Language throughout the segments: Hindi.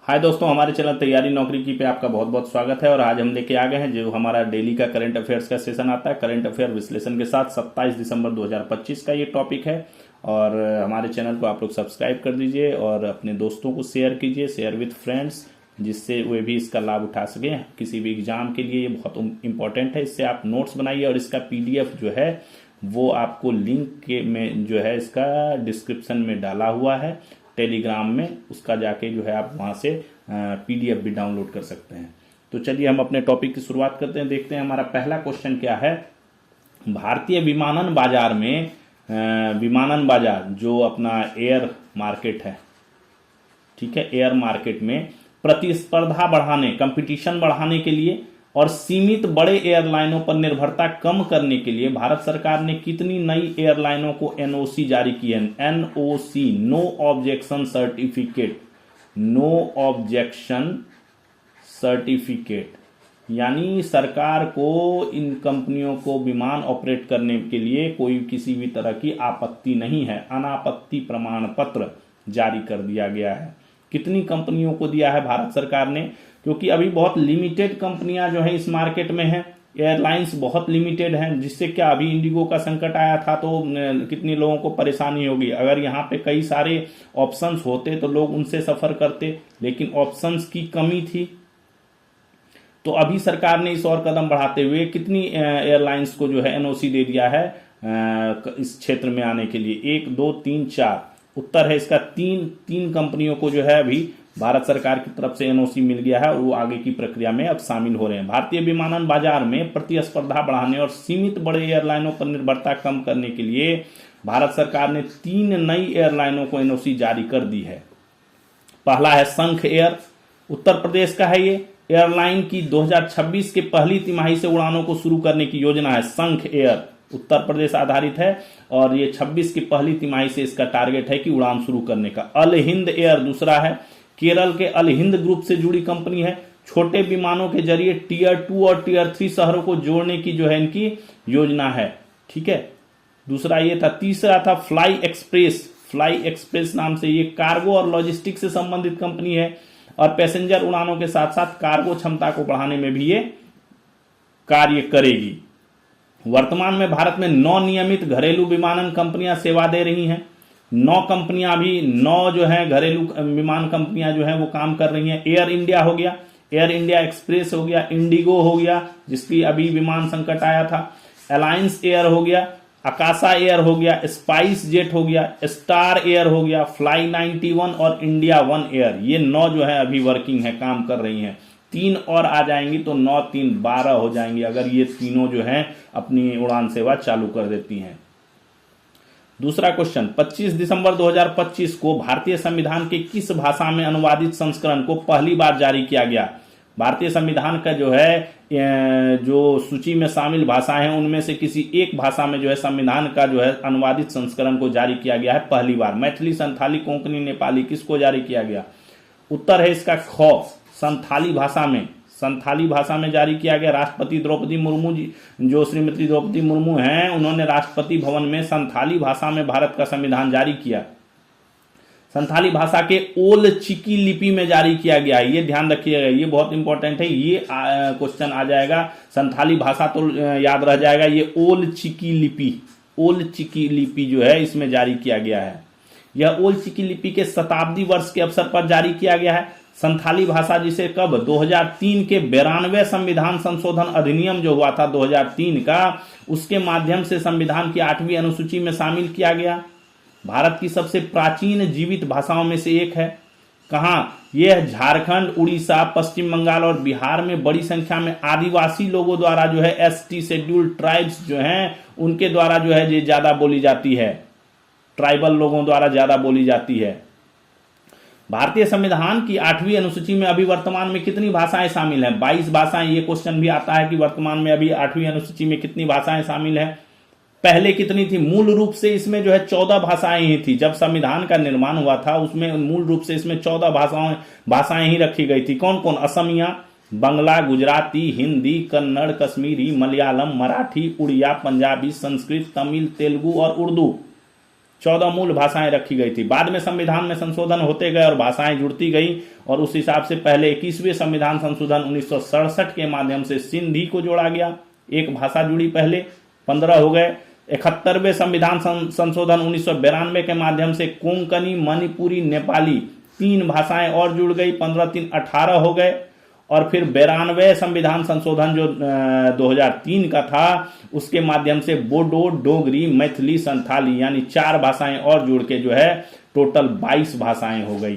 हाय दोस्तों, हमारे चैनल तैयारी नौकरी की पे आपका बहुत बहुत स्वागत है। और आज हम लेके आ गए हैं जो हमारा डेली का करंट अफेयर्स का सेशन आता है, करंट अफेयर विश्लेषण के साथ 27 दिसंबर 2025 का ये टॉपिक है। और हमारे चैनल को आप लोग सब्सक्राइब कर दीजिए और अपने दोस्तों को शेयर कीजिए, शेयर विथ फ्रेंड्स, जिससे वे भी इसका लाभ उठा सकें किसी भी एग्जाम के लिए। ये बहुत इंपॉर्टेंट है। इससे आप नोट्स बनाइए और इसका PDF जो है वो आपको लिंक के में जो है इसका डिस्क्रिप्शन में डाला हुआ है टेलीग्राम में, उसका जाके जो है आप वहाँ से PDF भी डाउनलोड कर सकते हैं। तो चलिए हम अपने टॉपिक की शुरुआत करते हैं। देखते हैं हमारा पहला क्वेश्चन क्या है। भारतीय विमानन बाजार में विमानन बाजार जो अपना एयर मार्केट है, ठीक है, एयर मार्केट में प्रतिस्पर्धा बढ़ाने, कंपटीशन बढ़ाने के लिए और सीमित बड़े एयरलाइनों पर निर्भरता कम करने के लिए भारत सरकार ने कितनी नई एयरलाइनों को NOC जारी की है। NOC, no objection certificate, no objection certificate, यानी सरकार को इन कंपनियों को विमान ऑपरेट करने के लिए कोई किसी भी तरह की आपत्ति नहीं है। अनापत्ति प्रमाण पत्र जारी कर दिया गया है। कितनी कंपनियों को दिया है भारत सरकार ने, क्योंकि अभी बहुत लिमिटेड कंपनियां जो है इस मार्केट में हैं, एयरलाइंस बहुत लिमिटेड हैं, जिससे क्या अभी इंडिगो का संकट आया था तो कितनी लोगों को परेशानी होगी। अगर यहाँ पे कई सारे ऑप्शंस होते तो लोग उनसे सफर करते, लेकिन ऑप्शंस की कमी थी। तो अभी सरकार ने इस और कदम बढ़ाते हुए कितनी एयरलाइंस को जो है NOC दे दिया है इस क्षेत्र में आने के लिए। 1, 2, 3, 4 उत्तर है इसका। तीन कंपनियों को जो है अभी भारत सरकार की तरफ से NOC मिल गया है और वो आगे की प्रक्रिया में अब शामिल हो रहे हैं। भारतीय विमानन बाजार में प्रतिस्पर्धा बढ़ाने और सीमित बड़े एयरलाइनों पर निर्भरता कम करने के लिए भारत सरकार ने 3 नई एयरलाइनों को NOC जारी कर दी है। पहला है शंख एयर, उत्तर प्रदेश का है। ये एयरलाइन की 2026 के पहली तिमाही से उड़ानों को शुरू करने की योजना है। शंख एयर उत्तर प्रदेश आधारित है और ये 26 की पहली तिमाही से इसका टारगेट है कि उड़ान शुरू करने का। अल हिंद एयर दूसरा है, केरल के अल हिंद ग्रुप से जुड़ी कंपनी है। छोटे विमानों के जरिए Tier 2 और Tier 3 शहरों को जोड़ने की जो है इनकी योजना है, ठीक है। दूसरा ये था। तीसरा था फ्लाई एक्सप्रेस। फ्लाई एक्सप्रेस नाम से ये कार्गो और लॉजिस्टिक्स से संबंधित कंपनी है और पैसेंजर उड़ानों के साथ साथ कार्गो क्षमता को बढ़ाने में भी ये कार्य करेगी। वर्तमान में भारत में 9 नियमित घरेलू विमानन कंपनियां सेवा दे रही हैं। 9 कंपनियां भी 9 जो है घरेलू विमान कंपनियां जो है वो काम कर रही हैं। एयर इंडिया हो गया, एयर इंडिया एक्सप्रेस हो गया, इंडिगो हो गया जिसकी अभी विमान संकट आया था, अलायंस एयर हो गया, आकाशा एयर हो गया, स्पाइस जेट हो गया, स्टार एयर हो गया, फ्लाई 91 और इंडिया 1 एयर। ये 9 जो है अभी वर्किंग है, काम कर रही हैं। 3 और आ जाएंगी तो 9, 3, 12 हो जाएंगी अगर ये तीनों जो है अपनी उड़ान सेवा चालू कर देती हैं। दूसरा क्वेश्चन, 25 दिसंबर 2025 को भारतीय संविधान के किस भाषा में अनुवादित संस्करण को पहली बार जारी किया गया। भारतीय संविधान का जो है जो सूची में शामिल भाषाएं हैं उनमें से किसी एक भाषा में जो है संविधान का जो है अनुवादित संस्करण को जारी किया गया है पहली बार। मैथिली, संथाली, कोंकणी, नेपाली, किसको जारी किया गया। उत्तर है इसका ख, संथाली भाषा में। संथाली भाषा में जारी किया गया। राष्ट्रपति द्रौपदी मुर्मू जी, जो श्रीमती द्रौपदी मुर्मू हैं, उन्होंने राष्ट्रपति भवन में संथाली भाषा में भारत का संविधान जारी किया। संथाली भाषा के ओल चिकी लिपि में जारी किया गया है, ये ध्यान रखिएगा, ये बहुत इंपॉर्टेंट है। ये क्वेश्चन आ जाएगा। संथाली भाषा तो याद रह जाएगा, ये ओल चिकी लिपि, ओल चिकी लिपि जो है इसमें जारी किया गया है। यह ओल चिकी लिपि के शताब्दी वर्ष के अवसर पर जारी किया गया है। संथाली भाषा जिसे कब 2003 के 92वें संविधान संशोधन अधिनियम जो हुआ था 2003 का, उसके माध्यम से संविधान की 8वीं अनुसूची में शामिल किया गया। भारत की सबसे प्राचीन जीवित भाषाओं में से एक है। कहाँ? यह झारखंड, उड़ीसा, पश्चिम बंगाल और बिहार में बड़ी संख्या में आदिवासी लोगों द्वारा जो है ST शेड्यूल्ड ट्राइब्स जो हैं उनके द्वारा जो है ये ज्यादा बोली जाती है, ट्राइबल लोगों द्वारा ज्यादा बोली जाती है। भारतीय संविधान की 8वीं अनुसूची में अभी वर्तमान में कितनी भाषाएं शामिल हैं। 22 भाषाएं। ये क्वेश्चन भी आता है कि वर्तमान में अभी 8वीं अनुसूची में कितनी भाषाएं शामिल हैं। पहले कितनी थी? मूल रूप से इसमें जो है 14 भाषाएं ही थी। जब संविधान का निर्माण हुआ था उसमें मूल रूप से इसमें 14 भाषाएं ही रखी गई थी। कौन कौन? असमिया, बंगला, गुजराती, हिंदी, कन्नड़, कश्मीरी, मलयालम, मराठी, उड़िया, पंजाबी, संस्कृत, तमिल, तेलुगु और उर्दू। 14 मूल भाषाएं रखी गई थी। बाद में संविधान में संशोधन होते गए और भाषाएं जुड़ती गई, और उस हिसाब से पहले 21वें संविधान संशोधन 1967 के माध्यम से सिंधी को जोड़ा गया, एक भाषा जुड़ी, पहले 15 हो गए। 71वें संविधान संशोधन 1992 के माध्यम से कोंकणी, मणिपुरी, नेपाली 3 भाषाएं और जुड़ गई, 15 3 18 हो गए। और फिर 92वें संविधान संशोधन जो 2003 का था, उसके माध्यम से बोडो, डोगरी, मैथिली, संथाली यानी 4 भाषाएं और जुड़ के जो है टोटल 22 भाषाएं हो गई।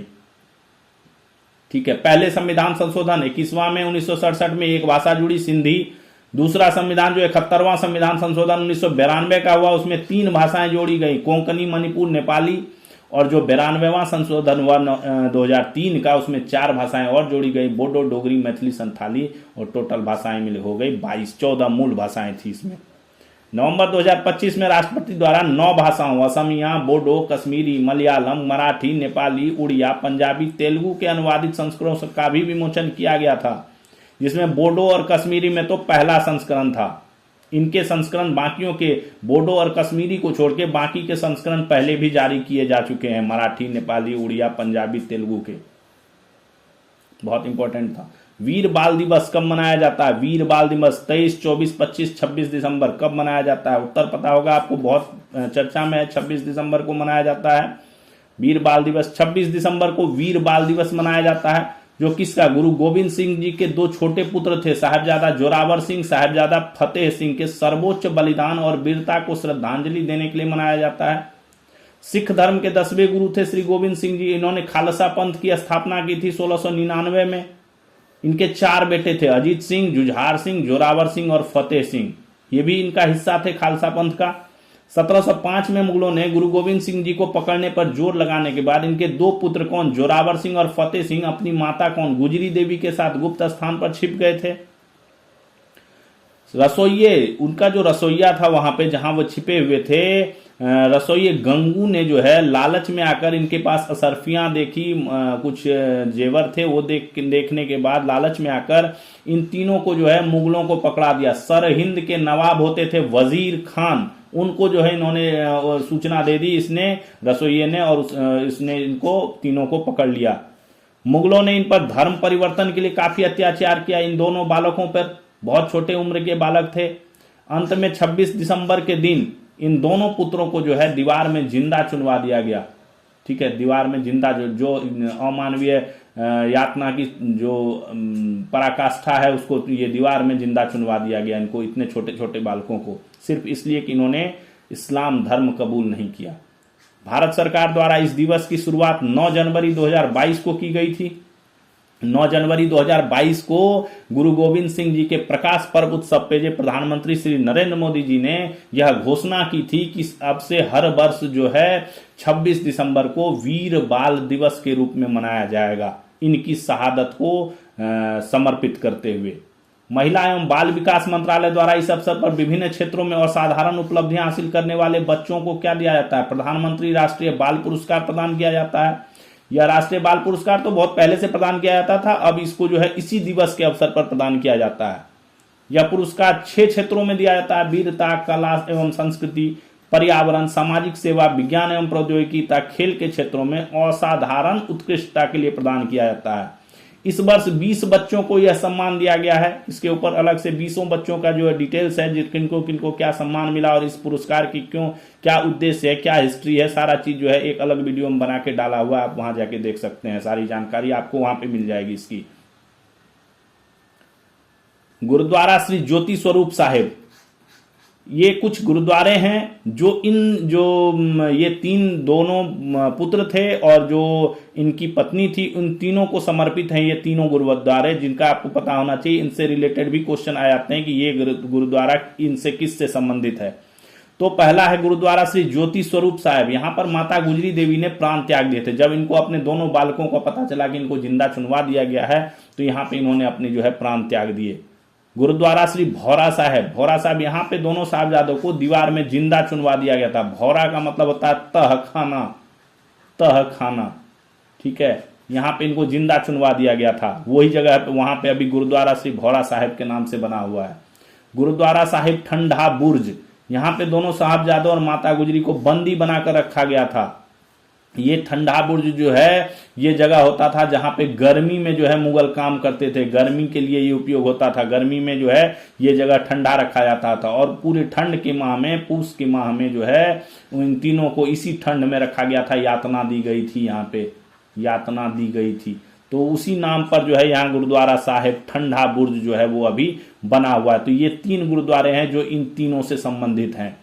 ठीक है, पहले संविधान संशोधन 21वां में 1967 में एक भाषा जुड़ी, सिंधी। दूसरा संविधान जो 71वां संविधान संशोधन 1992 का हुआ, उसमें 3 भाषाएं जोड़ी गई, कोंकणी, मणिपुर, नेपाली। और जो 92वां संशोधन हुआ 2003 का, उसमें 4 भाषाएं और जोड़ी गई, बोडो, डोगरी, मैथिली, संथाली, और टोटल भाषाएं मिले हो गई 22, 14 मूल भाषाएं थी इसमें। नवंबर 2025 में राष्ट्रपति द्वारा 9 भाषाओं असमिया, बोडो, कश्मीरी, मलयालम, मराठी, नेपाली, उड़िया, पंजाबी, तेलुगु के अनुवादित संस्करणों का भी विमोचन किया गया था, जिसमें बोडो और कश्मीरी में तो पहला संस्करण था। इनके संस्करण बाकियों के, बोडो और कश्मीरी को छोड़ के बाकी के संस्करण पहले भी जारी किए जा चुके हैं, मराठी, नेपाली, उड़िया, पंजाबी, तेलुगु के। बहुत इंपॉर्टेंट था। वीर बाल दिवस कब मनाया जाता है? वीर बाल दिवस 23, 24, 25, 26 दिसंबर कब मनाया जाता है? उत्तर पता होगा आपको, बहुत चर्चा में है। 26 दिसंबर को मनाया जाता है वीर बाल दिवस। 26 दिसंबर को वीर बाल दिवस मनाया जाता है, जो किसका? गुरु गोविंद सिंह जी के 2 छोटे पुत्र थे, साहिबजादा जोरावर सिंह, साहिबजादा फतेह सिंह के सर्वोच्च बलिदान और वीरता को श्रद्धांजलि देने के लिए मनाया जाता है। सिख धर्म के 10वें गुरु थे श्री गोविंद सिंह जी। इन्होंने खालसा पंथ की स्थापना की थी 1699 में। इनके 4 बेटे थे, अजीत सिंह, जुझार सिंह, जोरावर सिंह और फतेह सिंह। ये भी इनका हिस्सा थे खालसा पंथ का। 1705 में मुगलों ने गुरु गोविंद सिंह जी को पकड़ने पर जोर लगाने के बाद इनके 2 पुत्र कौन, जोरावर सिंह और फतेह सिंह, अपनी माता कौन, गुजरी देवी के साथ गुप्त स्थान पर छिप गए थे। रसोइये, उनका जो रसोइया था वहां पे जहां वो छिपे हुए थे, रसोइये गंगू ने जो है लालच में आकर इनके पास असरफियां देखी, कुछ जेवर थे, वो देखने के बाद लालच में आकर इन तीनों को जो है मुगलों को पकड़ा दिया। सरहिंद के नवाब होते थे वजीर खान, उनको जो है इन्होंने सूचना दे दी इसने, रसोइये ने, और इसने इनको तीनों को पकड़ लिया। मुगलों ने इन पर धर्म परिवर्तन के लिए काफी अत्याचार किया, इन दोनों बालकों पर। बहुत छोटे उम्र के बालक थे। अंत में 26 दिसंबर के दिन इन दोनों पुत्रों को जो है दीवार में जिंदा चुनवा दिया गया। ठीक है, दीवार में जिंदा, जो अमानवीय यातना की जो पराकाष्ठा है, उसको ये दीवार में जिंदा चुनवा दिया गया इनको, इतने छोटे छोटे बालकों को, सिर्फ इसलिए कि इन्होंने इस्लाम धर्म कबूल नहीं किया। भारत सरकार द्वारा इस दिवस की शुरुआत 9 जनवरी 2022 को की गई थी। 9 जनवरी 2022 को गुरु गोविंद सिंह जी के प्रकाश पर्व उत्सव पे जो प्रधानमंत्री श्री नरेंद्र मोदी जी ने यह घोषणा की थी कि अब से हर वर्ष जो है 26 दिसंबर को वीर बाल दिवस के रूप में मनाया जाएगा, इनकी शहादत को समर्पित करते हुए। महिला एवं बाल विकास मंत्रालय द्वारा इस अवसर पर विभिन्न क्षेत्रों में असाधारण उपलब्धियां हासिल करने वाले बच्चों को क्या दिया जाता है? प्रधानमंत्री राष्ट्रीय बाल पुरस्कार प्रदान किया जाता है। यह राष्ट्रीय बाल पुरस्कार तो बहुत पहले से प्रदान किया जाता था, अब इसको जो है इसी दिवस के अवसर पर प्रदान किया जाता है। यह पुरस्कार 6 क्षेत्रों में दिया जाता है: वीरता, कला एवं संस्कृति, पर्यावरण, सामाजिक सेवा, विज्ञान एवं प्रौद्योगिकी तथा खेल के क्षेत्रों में असाधारण उत्कृष्टता के लिए प्रदान किया जाता है। इस वर्ष 20 बच्चों को यह सम्मान दिया गया है। इसके ऊपर अलग से 20 बच्चों का जो है डिटेल्स है, किनको किनको क्या सम्मान मिला और इस पुरस्कार की क्यों, क्या उद्देश्य है, क्या हिस्ट्री है, सारा चीज जो है एक अलग वीडियो में बना के डाला हुआ है, आप वहां जाके देख सकते हैं। सारी जानकारी आपको वहां पे मिल जाएगी इसकी। गुरुद्वारा श्री ज्योति स्वरूप साहिब, ये कुछ गुरुद्वारे हैं जो ये 3 दोनों पुत्र थे और जो इनकी पत्नी थी, उन तीनों को समर्पित हैं ये तीनों गुरुद्वारे, जिनका आपको पता होना चाहिए। इनसे रिलेटेड भी क्वेश्चन आ जाते हैं कि ये गुरुद्वारा इनसे किससे संबंधित है। तो पहला है गुरुद्वारा श्री ज्योति स्वरूप साहिब। यहाँ पर माता गुजरी देवी ने प्राण त्याग दिए थे। जब इनको अपने दोनों बालकों को पता चला कि इनको जिंदा चुनवा दिया गया है, तो यहाँ पे इन्होंने अपने जो है प्राण त्याग दिए। गुरुद्वारा श्री भौरा साहब, यहाँ पे दोनों साहबजादों को दीवार में जिंदा चुनवा दिया गया था। भौरा का मतलब होता है तह खाना, ठीक है। यहाँ पे इनको जिंदा चुनवा दिया गया था, वही जगह पे, वहां पे अभी गुरुद्वारा श्री भौरा साहिब के नाम से बना हुआ है। गुरुद्वारा साहिब ठंडा बुर्ज, यहाँ पे दोनों साहबजादों और माता गुजरी को बंदी बनाकर रखा गया था। ये ठंडा बुर्ज जो है ये जगह होता था जहां पे गर्मी में जो है मुगल काम करते थे, गर्मी के लिए ये उपयोग होता था। गर्मी में जो है ये जगह ठंडा रखा जाता था और पूरे ठंड के माह में, पूस के माह में जो है इन तीनों को इसी ठंड में रखा गया था। यातना दी गई थी, यहाँ पे यातना दी गई थी। तो उसी नाम पर जो है यहाँ गुरुद्वारा साहिब ठंडा बुर्ज जो है वो अभी बना हुआ है। तो ये 3 गुरुद्वारे हैं जो इन तीनों से संबंधित हैं।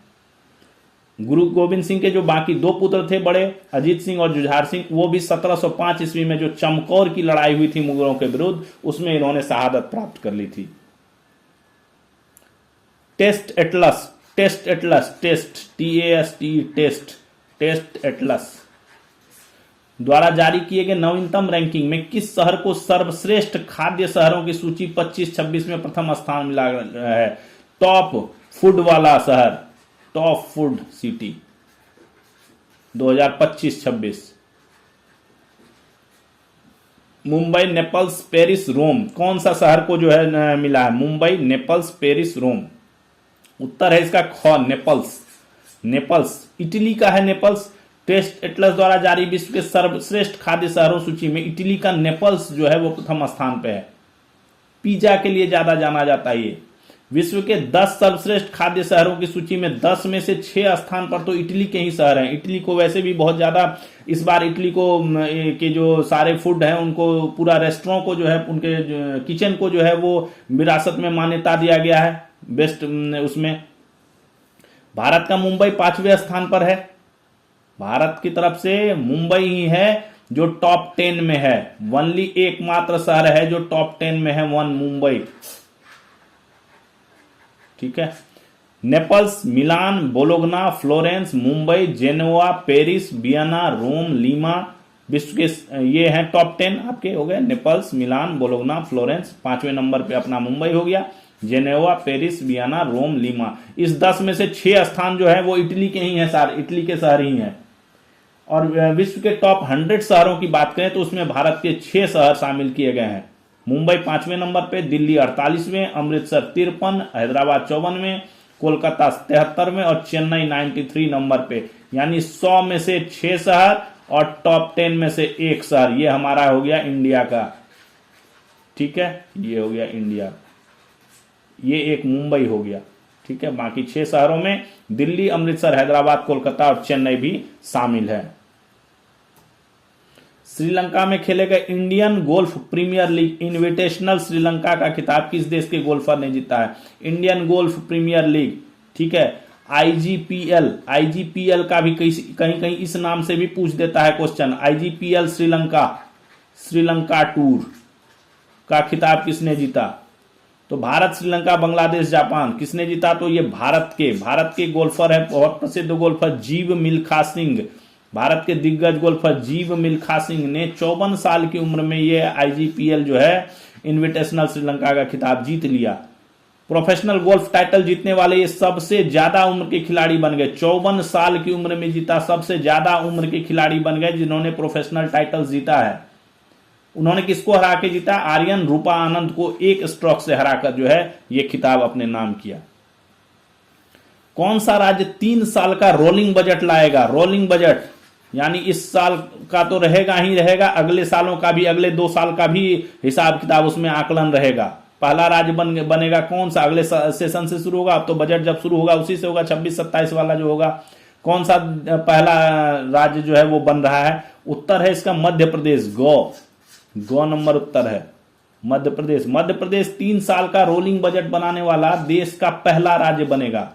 गुरु गोविंद सिंह के जो बाकी 2 पुत्र थे बड़े, अजीत सिंह और जुझार सिंह, वो भी 1705 ईस्वी में जो चमकौर की लड़ाई हुई थी मुगलों के विरुद्ध, उसमें इन्होंने शहादत प्राप्त कर ली थी। Test atlas, test atlas, test TAST, test atlas द्वारा जारी किए गए नवीनतम रैंकिंग में किस शहर को सर्वश्रेष्ठ खाद्य शहरों की सूची 25-26 में प्रथम स्थान मिला है? टॉप फूड वाला शहर, top food city 2025-26। Mumbai, Naples, Paris, Rome, कौन सा शहर को जो है मिला है? Mumbai, Naples, Paris, Rome. उत्तर है इसका ख, नेपल्स। नेपल्स इटली का है। नेपल्स टेस्ट एटलस द्वारा जारी विश्व के सर्वश्रेष्ठ खाद्य शहरों सूची में इटली का नेपल्स जो है वो प्रथम स्थान पे है। पिज्जा के लिए ज्यादा जाना जाता है ये। विश्व के 10 सर्वश्रेष्ठ खाद्य शहरों की सूची में 10 में से 6 स्थान पर तो इटली के ही शहर हैं। इटली को वैसे भी बहुत ज्यादा इस बार इटली को के जो सारे फूड हैं उनको, पूरा रेस्टोरेंट को जो है, उनके किचन को जो है वो विरासत में मान्यता दिया गया है, बेस्ट उसमें। भारत का मुंबई 5वें स्थान पर है। भारत की तरफ से मुंबई ही है जो टॉप 10 में है। ओनली एकमात्र शहर है जो टॉप 10 में है, मुंबई। ठीक है। Naples, Milan, Bologna, Florence, Mumbai, Genoa, Paris, Vienna, Rome, Lima विश्व के ये हैं टॉप 10 आपके हो गए। Naples, Milan, Bologna, Florence. 5वें नंबर पे अपना मुंबई हो गया। Geneva, Paris, Vienna, Rome, Lima. इस 10 में से 6 स्थान जो है वो इटली के ही हैं, सारे इटली के शहर ही हैं। और विश्व के टॉप 100 शहरों की बात करें तो उसमें भारत के 6 शहर शामिल किए गए हैं। मुंबई 5वें नंबर पे, दिल्ली 48वें, अमृतसर 53, हैदराबाद 54वें, कोलकाता 73वें और चेन्नई 93 नंबर पे। यानी 100 में से 6 शहर और टॉप 10 में से 1 शहर। ये हमारा हो गया इंडिया का। ठीक है, ये हो गया इंडिया। ये एक मुंबई हो गया। ठीक है, बाकी 6 शहरों में दिल्ली, अमृतसर, हैदराबाद, कोलकाता और चेन्नई भी शामिल है। श्रीलंका में खेले गए Indian golf premier league invitational Sri Lanka का खिताब किस देश के गोल्फर ने जीता है? इंडियन गोल्फ प्रीमियर लीग, ठीक है, आईजीपीएल का भी कहीं कहीं इस नाम से भी पूछ देता है क्वेश्चन। आईजीपीएल श्रीलंका टूर का खिताब किसने जीता? तो भारत, श्रीलंका, बांग्लादेश, जापान। किसने जीता? तो ये भारत के गोल्फर है, बहुत प्रसिद्ध गोल्फर जीव मिल्खा सिंह। भारत के दिग्गज गोल्फर जीव मिल्खा सिंह ने 54 साल की उम्र में ये आईजीपीएल जो है इन्विटेशनल श्रीलंका का खिताब जीत लिया। प्रोफेशनल गोल्फ टाइटल जीतने वाले ये सबसे ज्यादा उम्र के खिलाड़ी बन गए। 54 साल की उम्र में जीता, सबसे ज्यादा उम्र के खिलाड़ी बन गए जिन्होंने प्रोफेशनल टाइटल जीता है। उन्होंने किसको हरा के जीता? आर्यन रूपा आनंद को 1 स्ट्रोक से हराकर जो है ये खिताब अपने नाम किया। कौन सा राज्य 3 साल का रोलिंग बजट लाएगा? रोलिंग बजट यानी इस साल का तो रहेगा ही रहेगा, अगले सालों का भी, अगले 2 साल का भी हिसाब किताब उसमें आकलन रहेगा। पहला राज्य बनेगा कौन सा? अगले सेशन से शुरू होगा। अब तो बजट जब शुरू होगा उसी से होगा, 26-27 वाला जो होगा। कौन सा पहला राज्य जो है वो बन रहा है? उत्तर है इसका मध्य प्रदेश। गो नंबर उत्तर है मध्य प्रदेश। मध्य प्रदेश 3 साल का रोलिंग बजट बनाने वाला देश का पहला राज्य बनेगा।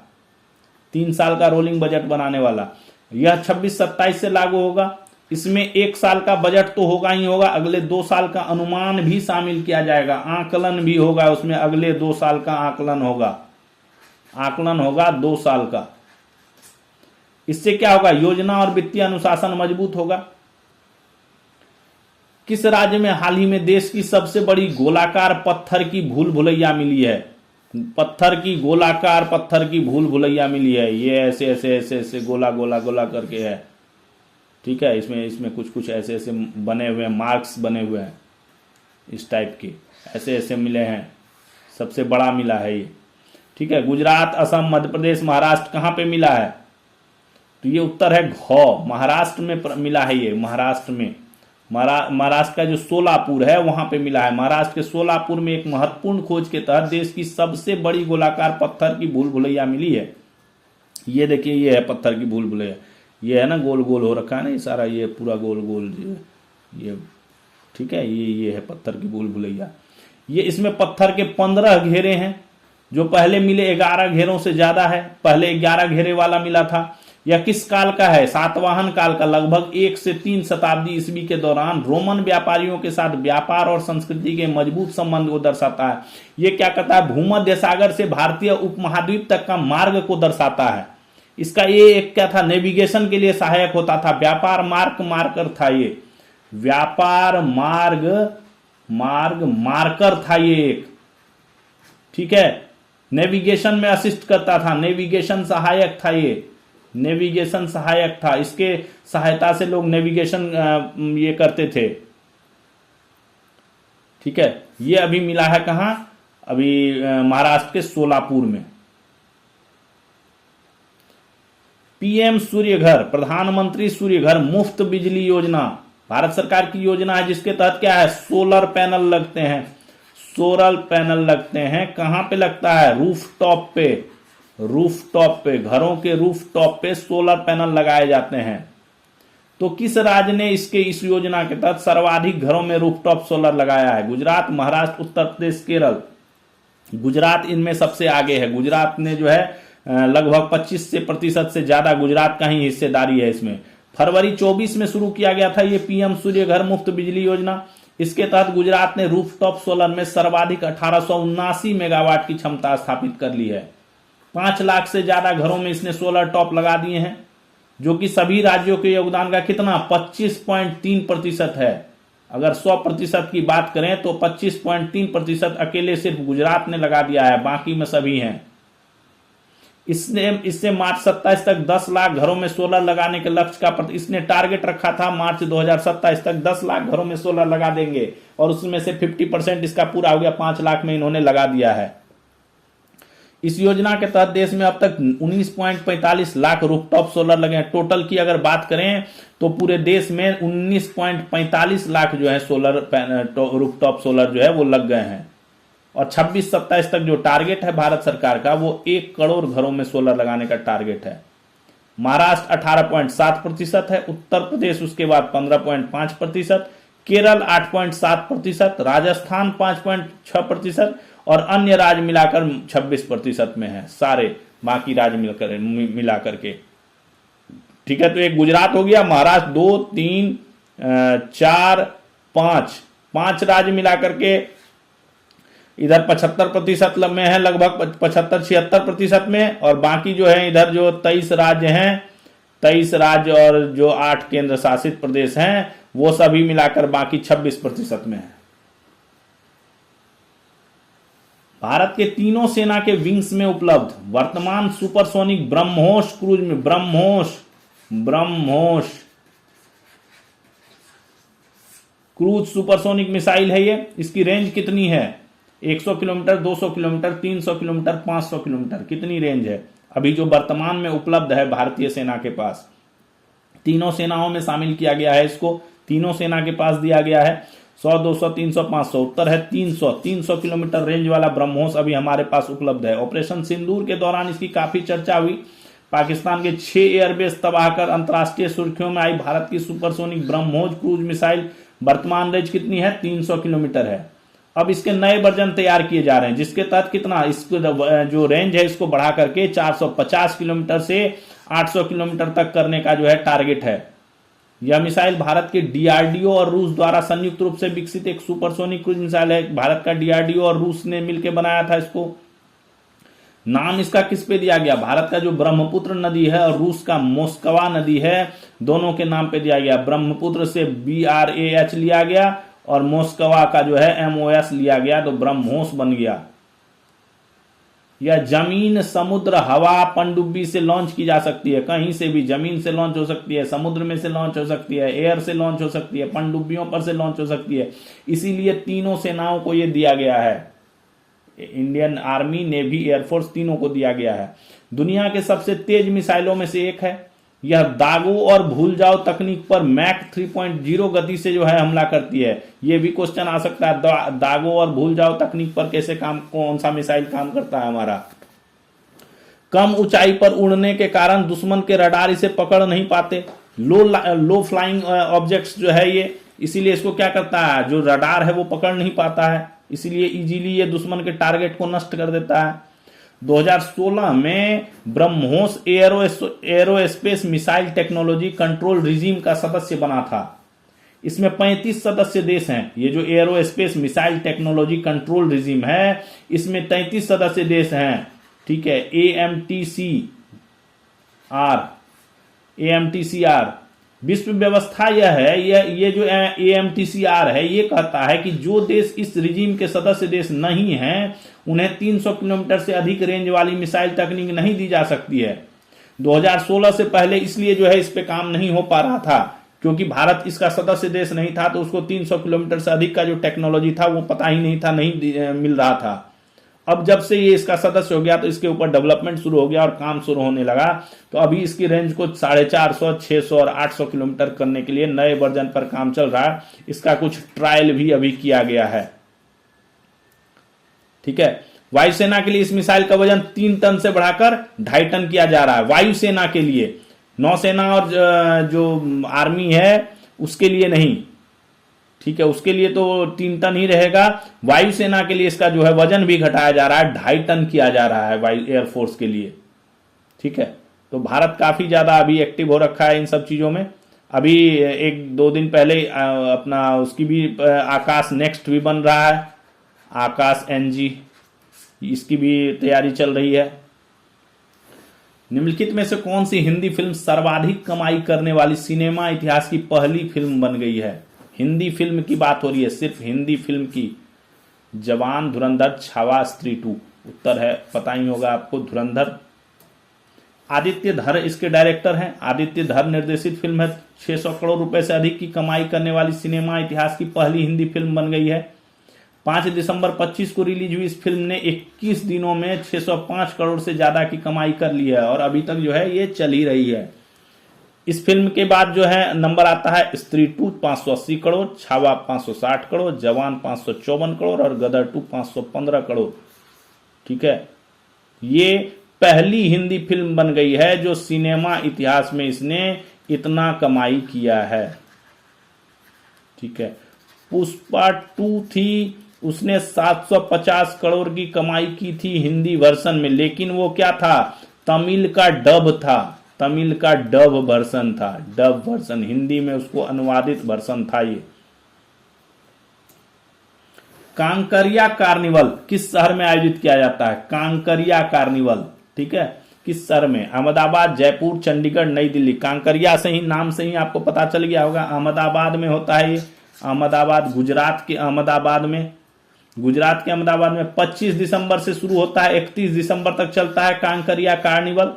3 साल का रोलिंग बजट बनाने वाला। यह 26-27 से लागू होगा। इसमें 1 साल का बजट तो होगा ही होगा, अगले 2 साल का अनुमान भी शामिल किया जाएगा, आकलन भी होगा उसमें। अगले 2 साल का आकलन होगा 2 साल का। इससे क्या होगा? योजना और वित्तीय अनुशासन मजबूत होगा। किस राज्य में हाल ही में देश की सबसे बड़ी गोलाकार पत्थर की भूल भुलैया मिली है? गोलाकार पत्थर की भूल भुलैया मिली है। ये ऐसे गोला करके है। ठीक है, इसमें कुछ ऐसे बने हुए हैं, मार्क्स बने हुए हैं इस टाइप के, ऐसे मिले हैं। सबसे बड़ा मिला है ये। ठीक है, गुजरात, असम, मध्य प्रदेश, महाराष्ट्र कहाँ पे मिला है? तो ये उत्तर है घ, महाराष्ट्र में मिला है ये, महाराष्ट्र में। महाराष्ट्र का जो सोलापुर है वहां पे मिला है। महाराष्ट्र के सोलापुर में एक महत्वपूर्ण खोज के तहत देश की सबसे बड़ी गोलाकार पत्थर की भूल भुलैया मिली है। ये देखिए, ये है पत्थर की भूल भुलैया, ये है ना, गोल गोल हो रखा है ना ये सारा, ये पूरा गोल गोल ये ठीक है, ये है पत्थर की भूल भुलैया। ये इसमें पत्थर के 15 घेरे हैं, जो पहले मिले 11 घेरों से ज्यादा है। पहले 11 घेरे वाला मिला था। यह किस काल का है? सातवाहन काल का। लगभग 1 से 3 शताब्दी ईस्वी के दौरान रोमन व्यापारियों के साथ व्यापार और संस्कृति के मजबूत संबंध को दर्शाता है। यह क्या कहता है? भूमध्य सागर से भारतीय उपमहाद्वीप तक का मार्ग को दर्शाता है। इसका ये एक क्या था? नेविगेशन के लिए सहायक होता था। व्यापार मार्ग मार्कर था ये, व्यापार मार्ग मार्कर था ये एक, ठीक है। नेविगेशन में असिस्ट करता था, नेविगेशन सहायक था ये, नेविगेशन सहायक था। इसके सहायता से लोग नेविगेशन ये करते थे, ठीक है। ये अभी मिला है कहां? अभी महाराष्ट्र के सोलापुर में। पीएम सूर्य घर, प्रधानमंत्री सूर्य घर मुफ्त बिजली योजना, भारत सरकार की योजना है, जिसके तहत क्या है? सोलर पैनल लगते हैं। सोलर पैनल लगते हैं। कहां पे लगता है? रूफटॉप पे, रूफटॉप पे, घरों के रूफटॉप पे सोलर पैनल लगाए जाते हैं। तो किस राज्य ने इस योजना के तहत सर्वाधिक घरों में रूफटॉप सोलर लगाया है? गुजरात, महाराष्ट्र, उत्तर प्रदेश, केरल। गुजरात इनमें सबसे आगे है। गुजरात ने जो है लगभग 25% से ज्यादा गुजरात का ही हिस्सेदारी है इसमें। फरवरी 24 में शुरू किया गया था ये पीएम सूर्य घर मुफ्त बिजली योजना। इसके तहत गुजरात ने रूफटॉप सोलर में सर्वाधिक 1879 मेगावाट की क्षमता स्थापित कर ली है। 5 लाख से ज्यादा घरों में इसने सोलर टॉप लगा दिए हैं, जो कि सभी राज्यों के योगदान का कितना? 25.3% है। अगर 100% की बात करें तो 25.3% अकेले सिर्फ गुजरात ने लगा दिया है, बाकी में सभी हैं। इससे मार्च 27 तक 10 लाख घरों में सोलर लगाने के लक्ष्य का इसने टारगेट रखा था। मार्च 2027 तक 10 लाख घरों में सोलर लगा देंगे, और उसमें से 50% इसका पूरा हो गया, 5 लाख में इन्होंने लगा दिया है। इस योजना के तहत देश में अब तक 19.45 लाख रूफटॉप सोलर लगे हैं। टोटल की अगर बात करें तो पूरे देश में 19.45 लाख जो है सोलर रूफटॉप सोलर जो है वो लग गए हैं। और 26-27 तक जो टारगेट है भारत सरकार का, वो 1 करोड़ घरों में सोलर लगाने का टारगेट है। महाराष्ट्र 18.7% है, उत्तर प्रदेश उसके बाद 15.5%, केरल 8.7%, राजस्थान 5.6% और अन्य राज्य मिलाकर 26% में है, सारे बाकी राज्य मिलाकर के, ठीक है। तो एक गुजरात हो गया, महाराष्ट्र 2, 3, 4, 5 राज्य मिलाकर के इधर 75% में है, लगभग 75-76% में। और बाकी जो है इधर जो 23 राज्य हैं, 23 राज्य और जो 8 केंद्र शासित प्रदेश हैं, वो सभी मिलाकर बाकी 26% में है। भारत के तीनों सेना के विंग्स में उपलब्ध वर्तमान सुपरसोनिक ब्रह्मोस क्रूज में, ब्रह्मोस क्रूज सुपरसोनिक मिसाइल है ये। इसकी रेंज कितनी है? 100 किलोमीटर, 200 किलोमीटर, 300 किलोमीटर, 500 किलोमीटर, कितनी रेंज है अभी जो वर्तमान में उपलब्ध है भारतीय सेना के पास? तीनों सेनाओं में शामिल किया गया है इसको, तीनों सेना के पास दिया गया है 100, 200, 300, 500। उत्तर है 300 किलोमीटर रेंज वाला ब्रह्मोस अभी हमारे पास उपलब्ध है। ऑपरेशन सिंदूर के दौरान इसकी काफी चर्चा हुई। पाकिस्तान के 6 एयरबेस तबाह कर अंतर्राष्ट्रीय सुर्खियों में आई भारत की सुपरसोनिक ब्रह्मोस क्रूज मिसाइल वर्तमान रेंज कितनी है? 300 किलोमीटर है। अब इसके नए वर्जन तैयार किए जा रहे हैं, जिसके तहत कितना इसको जो रेंज है इसको बढ़ा करके 450 किलोमीटर से 800 किलोमीटर तक करने का जो है टारगेट है। यह मिसाइल भारत के डीआरडीओ और रूस द्वारा संयुक्त रूप से विकसित एक सुपरसोनिक क्रूज मिसाइल है। भारत का डीआरडीओ और रूस ने मिलकर बनाया था इसको। नाम इसका किस पे दिया गया? भारत का जो ब्रह्मपुत्र नदी है और रूस का मोस्कवा नदी है, दोनों के नाम पे दिया गया। ब्रह्मपुत्र से BRAH लिया गया और मोस्कवा का जो है MOS लिया गया, तो ब्रह्मोस बन गया। यह जमीन, समुद्र, हवा, पनडुब्बी से लॉन्च की जा सकती है। कहीं से भी जमीन से लॉन्च हो सकती है, समुद्र में से लॉन्च हो सकती है, एयर से लॉन्च हो सकती है, पनडुब्बियों पर से लॉन्च हो सकती है। इसीलिए तीनों सेनाओं को यह दिया गया है। इंडियन आर्मी, नेवी, एयरफोर्स तीनों को दिया गया है। दुनिया के सबसे तेज मिसाइलों में से एक है। यह दागो और भूल जाओ तकनीक पर मैक 3.0 गति से जो है हमला करती है। यह भी क्वेश्चन आ सकता है, दागो और भूल जाओ तकनीक पर कैसे कौन सा मिसाइल काम करता है हमारा। कम ऊंचाई पर उड़ने के कारण दुश्मन के रडार इसे पकड़ नहीं पाते। लो फ्लाइंग ऑब्जेक्ट्स जो है ये, इसीलिए इसको क्या करता है, जो रडार है वो पकड़ नहीं पाता है, इसीलिए इजीली ये दुश्मन के टारगेट को नष्ट कर देता है। 2016 में BrahMos aerospace missile technology control regime का सदस्य बना था। इसमें 35 सदस्य देश हैं। ये जो aerospace missile technology control regime है, इसमें 33 सदस्य देश हैं। ठीक है, AMTCR विश्व व्यवस्था यह है, ये जो AMTCR है ये कहता है कि जो देश इस रिजीम के सदस्य देश नहीं हैं उन्हें 300 किलोमीटर से अधिक रेंज वाली मिसाइल तकनीक नहीं दी जा सकती है। 2016 से पहले इसलिए जो है इस पे काम नहीं हो पा रहा था क्योंकि भारत इसका सदस्य देश नहीं था, तो उसको 300 किलोमीटर से अधिक का जो टेक्नोलॉजी था वो पता ही नहीं था, नहीं मिल रहा था। अब जब से ये इसका सदस्य हो गया तो इसके ऊपर डेवलपमेंट शुरू हो गया और काम शुरू होने लगा। तो अभी इसकी रेंज को 450, 600 और 800 किलोमीटर करने के लिए नए वर्जन पर काम चल रहा है। इसका कुछ ट्रायल भी अभी किया गया है। ठीक है, वायुसेना के लिए इस मिसाइल का वजन 3 टन से बढ़ाकर 2.5 टन किया जा रहा है। वायुसेना के लिए, नौसेना और जो आर्मी है उसके लिए नहीं। ठीक है, उसके लिए तो 3 टन ही रहेगा। वायुसेना के लिए इसका जो है वजन भी घटाया जा रहा है, 2.5 टन किया जा रहा है वायु एयरफोर्स के लिए। ठीक है, तो भारत काफी ज्यादा अभी एक्टिव हो रखा है इन सब चीजों में। अभी 1-2 दिन पहले अपना उसकी भी आकाश नेक्स्ट भी बन रहा है, आकाश NG, इसकी भी तैयारी चल रही है। निम्नलिखित में से कौन सी हिंदी फिल्म सर्वाधिक कमाई करने वाली सिनेमा इतिहास की पहली फिल्म बन गई है? हिंदी फिल्म की बात हो रही है, सिर्फ हिंदी फिल्म की। जवान, धुरंधर, छावा, स्त्री 2। उत्तर है, पता ही होगा आपको, धुरंधर। आदित्य धर इसके डायरेक्टर हैं। आदित्य धर निर्देशित फिल्म है। 600 करोड़ रुपए से अधिक की कमाई करने वाली सिनेमा इतिहास की पहली हिंदी फिल्म बन गई है। 5 दिसंबर 25 को रिलीज हुई इस फिल्म ने 21 दिनों में 605 करोड़ से ज्यादा की कमाई कर ली है और अभी तक जो है ये चल ही रही है। इस फिल्म के बाद जो है नंबर आता है स्त्री 2 580 करोड़, छावा 560 करोड़, जवान 554 करोड़ और गदर 2 515 करोड़। ठीक है, ये पहली हिंदी फिल्म बन गई है जो सिनेमा इतिहास में इसने इतना कमाई किया है। ठीक है, पुष्पा 2 थी, उसने 750 करोड़ की कमाई की थी हिंदी वर्सन में, लेकिन वो क्या था, तमिल का डब था, तमिल का डब वर्सन था, डब वर्सन, हिंदी में उसको अनुवादित वर्सन था ये। कांकरिया कार्निवल किस शहर में आयोजित किया जाता है? कांकरिया कार्निवल, ठीक है, किस शहर में? अहमदाबाद, जयपुर, चंडीगढ़, नई दिल्ली। कांकरिया से ही, नाम से ही आपको पता चल गया होगा, अहमदाबाद में होता है ये। अहमदाबाद, गुजरात के अहमदाबाद में, गुजरात के अहमदाबाद में 25 दिसंबर से शुरू होता है, 31 दिसंबर तक चलता है कांकरिया कार्निवल।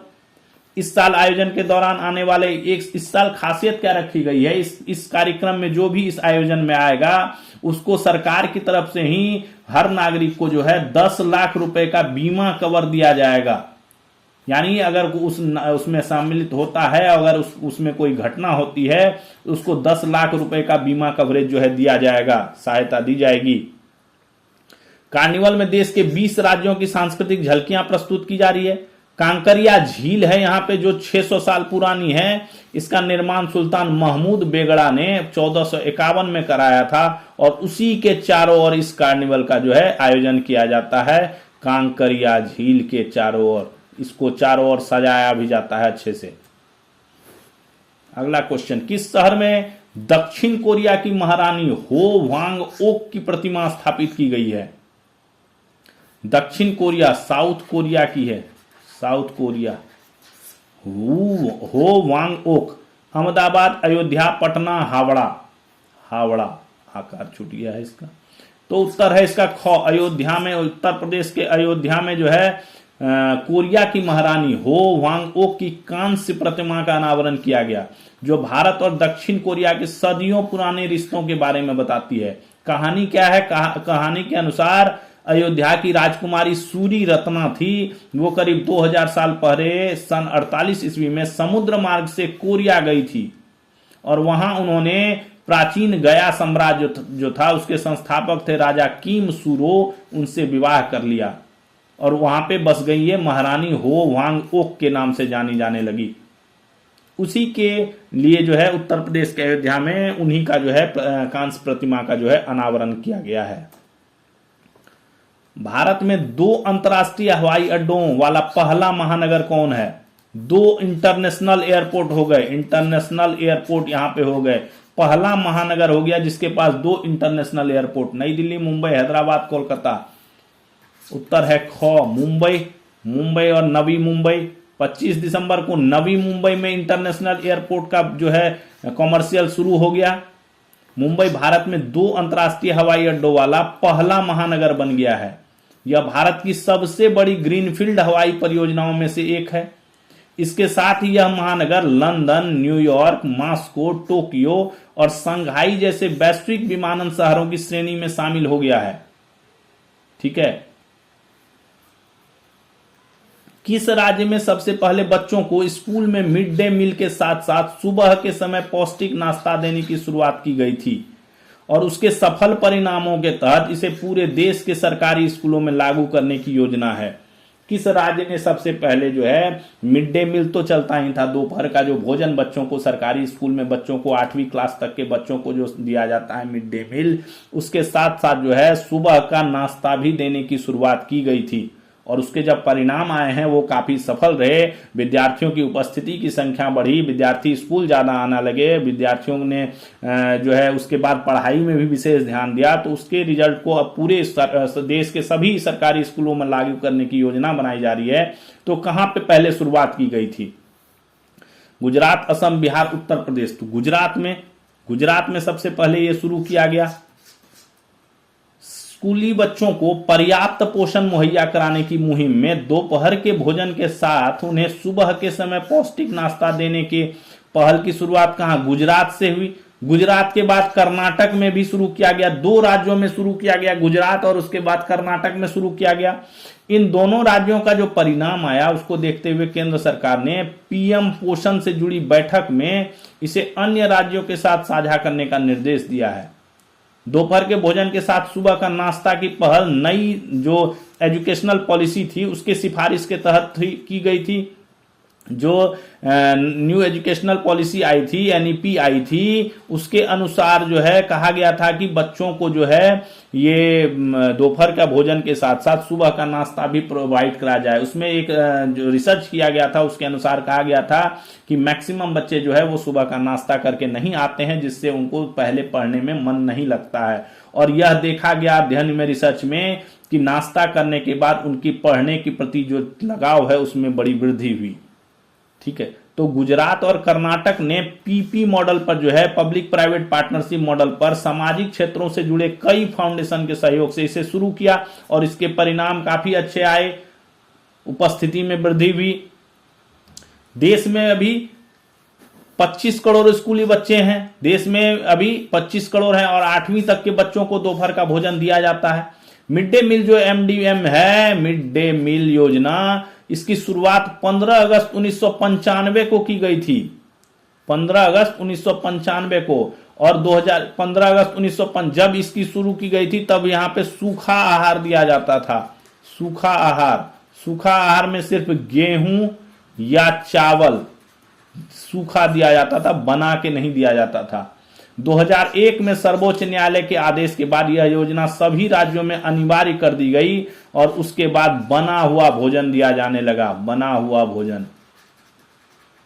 इस साल आयोजन के दौरान आने वाले इस साल खासियत क्या रखी गई है, इस कार्यक्रम में जो भी इस आयोजन में आएगा उसको सरकार की तरफ से ही हर नागरिक को जो है 10 लाख रुपए का बीमा कवर दिया जाएगा। यानी अगर उसमें सम्मिलित होता है, अगर उसमें कोई घटना होती है, उसको 10 लाख रुपए का बीमा कवरेज जो है दिया जाएगा, सहायता दी जाएगी। कार्निवल में देश के 20 राज्यों की सांस्कृतिक झलकियां प्रस्तुत की जा रही है। कांकरिया झील है यहाँ पे जो 600 साल पुरानी है। इसका निर्माण सुल्तान महमूद बेगड़ा ने 1451 में कराया था और उसी के चारों ओर इस कार्निवल का जो है आयोजन किया जाता है। कांकरिया झील के चारों ओर, इसको चारों ओर सजाया भी जाता है अच्छे से। अगला क्वेश्चन, किस शहर में दक्षिण कोरिया की महारानी हो वांग ओक की प्रतिमा स्थापित की गई है? दक्षिण कोरिया साउथ कोरिया की है, साउथ कोरिया। हो वांग ओक, अहमदाबाद, अयोध्या, पटना, हावड़ा। हावड़ा, आकार छूट गया है इसका, तो उत्तर है इसका ख, अयोध्या में, उत्तर प्रदेश के अयोध्या में जो है कोरिया की महारानी हो वांग ओक की कांस्य प्रतिमा का अनावरण किया गया, जो भारत और दक्षिण कोरिया के सदियों पुराने रिश्तों के बारे में बताती है। कहानी क्या है? कहानी के अनुसार अयोध्या की राजकुमारी सूरी रत्ना थी, वो करीब 2000 साल पहले सन 48 ईस्वी में समुद्र मार्ग से कोरिया गई थी और वहां उन्होंने प्राचीन गया साम्राज्य जो था उसके संस्थापक थे राजा किम सुरो, उनसे विवाह कर लिया और वहां पे बस गई है। महारानी हो वांग ओक के नाम से जानी जाने लगी। उसी के लिए जो है उत्तर प्रदेश के अयोध्या में उन्हीं का जो है कांस्य प्रतिमा का जो है अनावरण किया गया है। भारत में 2 अंतर्राष्ट्रीय हवाई अड्डों वाला पहला महानगर कौन है? 2 इंटरनेशनल एयरपोर्ट हो गए, इंटरनेशनल एयरपोर्ट यहां पे हो गए। पहला महानगर हो गया जिसके पास 2 इंटरनेशनल एयरपोर्ट, नई दिल्ली, मुंबई, हैदराबाद, कोलकाता। उत्तर है ख मुंबई और नवी मुंबई। 25 दिसंबर को नवी मुंबई में इंटरनेशनल एयरपोर्ट का जो है कॉमर्शियल शुरू हो गया। मुंबई भारत में 2 अंतर्राष्ट्रीय हवाई अड्डों वाला पहला महानगर बन गया है। यह भारत की सबसे बड़ी ग्रीनफील्ड हवाई परियोजनाओं में से एक है। इसके साथ ही यह महानगर लंदन, न्यूयॉर्क, मॉस्को, टोक्यो और शंघाई जैसे वैश्विक विमानन शहरों की श्रेणी में शामिल हो गया है। ठीक है। किस राज्य में सबसे पहले बच्चों को स्कूल में मिड डे मील के साथ साथ सुबह के समय पौष्टिक नाश्ता देने की शुरुआत की गई थी और उसके सफल परिणामों के तहत इसे पूरे देश के सरकारी स्कूलों में लागू करने की योजना है? किस राज्य ने सबसे पहले जो है मिड डे मील तो चलता ही था, दोपहर का जो भोजन बच्चों को सरकारी स्कूल में बच्चों को 8वीं क्लास तक के बच्चों को जो दिया जाता है मिड डे मील, उसके साथ साथ जो है सुबह का नाश्ता भी देने की शुरुआत की गई थी और उसके जब परिणाम आए हैं वो काफी सफल रहे। विद्यार्थियों की उपस्थिति की संख्या बढ़ी, विद्यार्थी स्कूल ज्यादा आना लगे, विद्यार्थियों ने जो है उसके बाद पढ़ाई में भी विशेष ध्यान दिया, तो उसके रिजल्ट को अब पूरे देश के सभी सरकारी स्कूलों में लागू करने की योजना बनाई जा रही है। तो कहां पे पहले शुरुआत की गई थी? गुजरात, असम, बिहार, उत्तर प्रदेश। तो गुजरात में सबसे पहले यह शुरू किया गया। स्कूली बच्चों को पर्याप्त पोषण मुहैया कराने की मुहिम में दोपहर के भोजन के साथ उन्हें सुबह के समय पौष्टिक नाश्ता देने के पहल की शुरुआत कहां? गुजरात से हुई। गुजरात के बाद कर्नाटक में भी शुरू किया गया। 2 राज्यों में शुरू किया गया, गुजरात और उसके बाद कर्नाटक में शुरू किया गया। इन दोनों राज्यों का जो परिणाम आया उसको देखते हुए केंद्र सरकार ने पीएम पोषण से जुड़ी बैठक में इसे अन्य राज्यों के साथ साझा करने का निर्देश दिया है। दोपहर के भोजन के साथ सुबह का नाश्ता की पहल नई जो एजुकेशनल पॉलिसी थी उसके सिफारिश के तहत की गई थी। जो न्यू एजुकेशनल पॉलिसी आई थी, एनईपी आई थी, उसके अनुसार जो है कहा गया था कि बच्चों को जो है ये दोपहर का भोजन के साथ साथ सुबह का नाश्ता भी प्रोवाइड करा जाए। उसमें एक जो रिसर्च किया गया था उसके अनुसार कहा गया था कि मैक्सिमम बच्चे जो है वो सुबह का नाश्ता करके नहीं आते हैं, जिससे उनको पहले पढ़ने में मन नहीं लगता है। और यह देखा गया अध्ययन में, रिसर्च में, कि नाश्ता करने के बाद उनकी पढ़ने के प्रति जो लगाव है उसमें बड़ी वृद्धि हुई। ठीक है। तो गुजरात और कर्नाटक ने पीपी मॉडल पर जो है पब्लिक प्राइवेट पार्टनरशिप मॉडल पर सामाजिक क्षेत्रों से जुड़े कई फाउंडेशन के सहयोग से इसे शुरू किया और इसके परिणाम काफी अच्छे आए, उपस्थिति में वृद्धि हुई। देश में अभी 25 करोड़ स्कूली बच्चे हैं, देश में अभी 25 करोड़ हैं और 8वीं तक के बच्चों को दोपहर का भोजन दिया जाता है। मिड डे मील जो एमडीएम है, मिड डे मील योजना, इसकी शुरुआत 15 अगस्त 1995 को की गई थी। 15 अगस्त 1995 को। और 15 अगस्त 1905 जब इसकी शुरू की गई थी तब यहां पे सूखा आहार दिया जाता था। सूखा आहार में सिर्फ गेहूं या चावल सूखा दिया जाता था, बना के नहीं दिया जाता था। 2001 में सर्वोच्च न्यायालय के आदेश के बाद यह योजना सभी राज्यों में अनिवार्य कर दी गई और उसके बाद बना हुआ भोजन दिया जाने लगा। बना हुआ भोजन।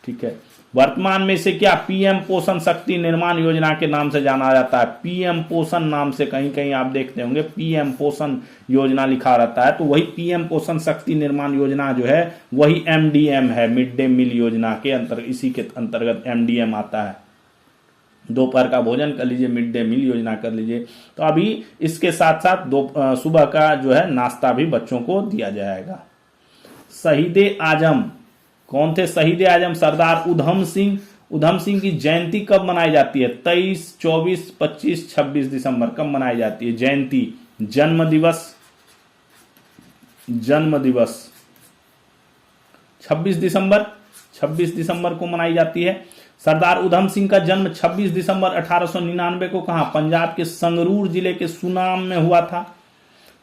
ठीक है। वर्तमान में इसे क्या पीएम पोषण शक्ति निर्माण योजना के नाम से जाना जाता है। पीएम पोषण नाम से कहीं कहीं आप देखते होंगे पीएम पोषण योजना लिखा रहता है, तो वही पीएम पोषण शक्ति निर्माण योजना जो है वही एमडीएम है, मिड डे मील योजना के अंतर्गत, इसी के अंतर्गत एमडीएम आता है। दोपहर का भोजन कर लीजिए, मिड डे मील योजना कर लीजिए। तो अभी इसके साथ साथ सुबह का जो है नाश्ता भी बच्चों को दिया जाएगा। शहीद आजम कौन थे? शहीद आजम सरदार उधम सिंह की जयंती कब मनाई जाती है? 23, 24, 25, 26 दिसंबर कब मनाई जाती है जयंती? जन्म दिवस जन्म दिवस 26 दिसंबर को मनाई जाती है। सरदार उधम सिंह का जन्म 26 दिसंबर 1899 को कहां? पंजाब के संगरूर जिले के सुनाम में हुआ था।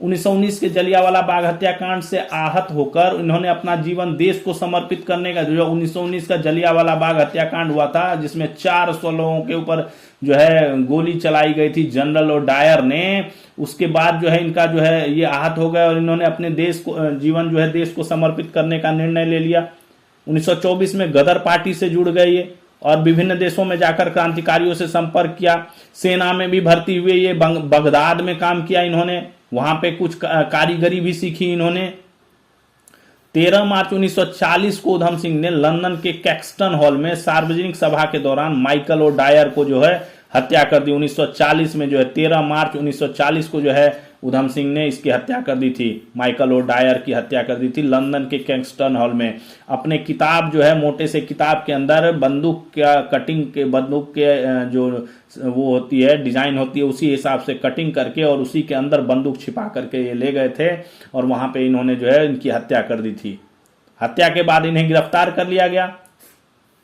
1919 के जलियांवाला बाग हत्याकांड से आहत होकर इन्होंने अपना जीवन देश को समर्पित करने का, जो 1919 का जलियांवाला बाग हत्याकांड हुआ था जिसमें 400 लोगों के ऊपर जो है गोली चलाई गई थी जनरल और डायर ने, उसके बाद जो है इनका जो है ये आहत हो गए और इन्होंने अपने देश को जीवन जो है देश को समर्पित करने का निर्णय ले लिया। 1924 में गदर पार्टी से जुड़ गए ये और विभिन्न देशों में जाकर क्रांतिकारियों से संपर्क किया। सेना में भी भर्ती हुए ये, बगदाद में काम किया इन्होंने, वहां पे कुछ कारीगरी भी सीखी इन्होंने। 13 मार्च 1940 को उधम सिंह ने लंदन के कैक्सटन हॉल में सार्वजनिक सभा के दौरान माइकल और डायर को जो है हत्या कर दी। 1940 में जो है 13 मार्च 1940 को जो है उधम सिंह ने इसकी हत्या कर दी थी, माइकल और डायर की हत्या कर दी थी लंदन के कैक्सटन हॉल में। अपने किताब जो है मोटे से किताब के अंदर बंदूक का कटिंग के, बंदूक के जो वो होती है डिजाइन होती है उसी हिसाब से कटिंग करके और उसी के अंदर बंदूक छिपा करके ये ले गए थे और वहां पे इन्होंने जो है इनकी हत्या कर दी थी। हत्या के बाद इन्हें गिरफ्तार कर लिया गया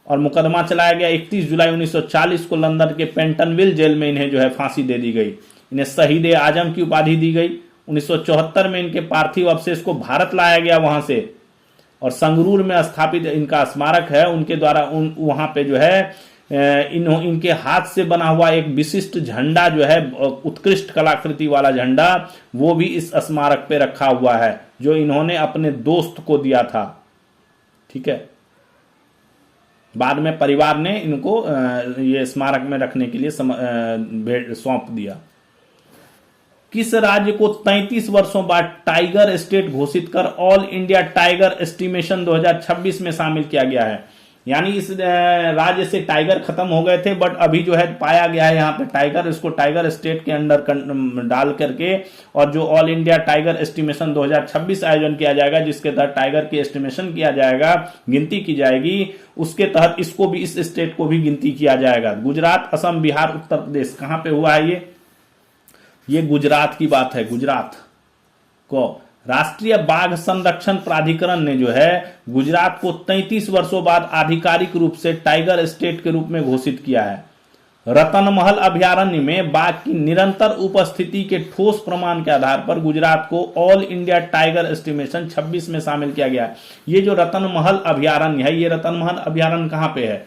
और मुकदमा चलाया गया। 31 जुलाई 1940 को लंदन के पेंटनविल जेल में इन्हें जो है फांसी दे दी गई। इन्हें शहीद आजम की उपाधि दी गई। 1974 में इनके पार्थिव अवशेष को भारत लाया गया वहां से और संगरूर में स्थापित इनका स्मारक है उनके द्वारा। वहां पे जो है इनके हाथ से बना हुआ एक विशिष्ट झंडा जो है उत्कृष्ट कलाकृति वाला झंडा, वो भी इस स्मारक पे रखा हुआ है जो इन्होंने अपने दोस्त को दिया था। ठीक है, बाद में परिवार ने इनको ये स्मारक में रखने के लिए सौंप दिया। किस राज्य को 33 वर्षों बाद टाइगर स्टेट घोषित कर ऑल इंडिया टाइगर एस्टिमेशन 2026 में शामिल किया गया है? यानी इस राज्य से टाइगर खत्म हो गए थे बट अभी जो है पाया गया है यहाँ पे टाइगर, इसको टाइगर स्टेट के अंडर डाल करके और जो ऑल इंडिया टाइगर एस्टिमेशन 2026 आयोजन किया जाएगा जिसके तहत टाइगर की एस्टिमेशन किया जाएगा, गिनती की जाएगी, उसके तहत इसको भी, इस स्टेट को भी गिनती किया जाएगा। गुजरात, असम, बिहार, उत्तर प्रदेश, कहां पे हुआ है ये गुजरात की बात है। गुजरात को राष्ट्रीय बाघ संरक्षण प्राधिकरण ने जो है गुजरात को 33 वर्षों बाद आधिकारिक रूप से टाइगर स्टेट के रूप में घोषित किया है। रतनमहल अभयारण्य में बाघ की निरंतर उपस्थिति के ठोस प्रमाण के आधार पर गुजरात को ऑल इंडिया टाइगर एस्टिमेशन 26 में शामिल किया गया है। ये जो रतनमहल अभयारण्य है, ये रतनमहल अभयारण्य कहां पे है?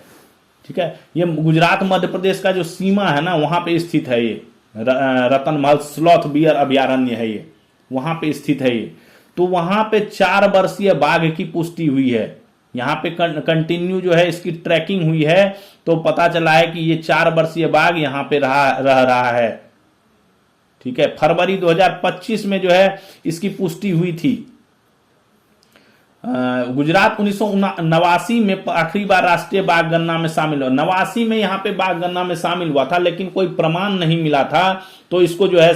ठीक है, ये गुजरात मध्य प्रदेश का जो सीमा है ना वहां पे स्थित है। ये रतनमहल स्लॉथ बियर अभयारण्य है, ये वहां पे स्थित है ये। तो वहां पे 4 वर्षीय बाघ की पुष्टि हुई है। यहाँ पे कंटिन्यू जो है इसकी ट्रैकिंग हुई है तो पता चला है कि ये 4 वर्षीय बाघ यहाँ पे रह रहा है। ठीक है, फरवरी 2025 में जो है इसकी पुष्टि हुई थी। गुजरात 1989 में आखिरी बार राष्ट्रीय बाघ गणना में शामिल हुआ। 89 में यहाँ पे बाघ गणना में शामिल हुआ था लेकिन कोई प्रमाण नहीं मिला था तो इसको जो है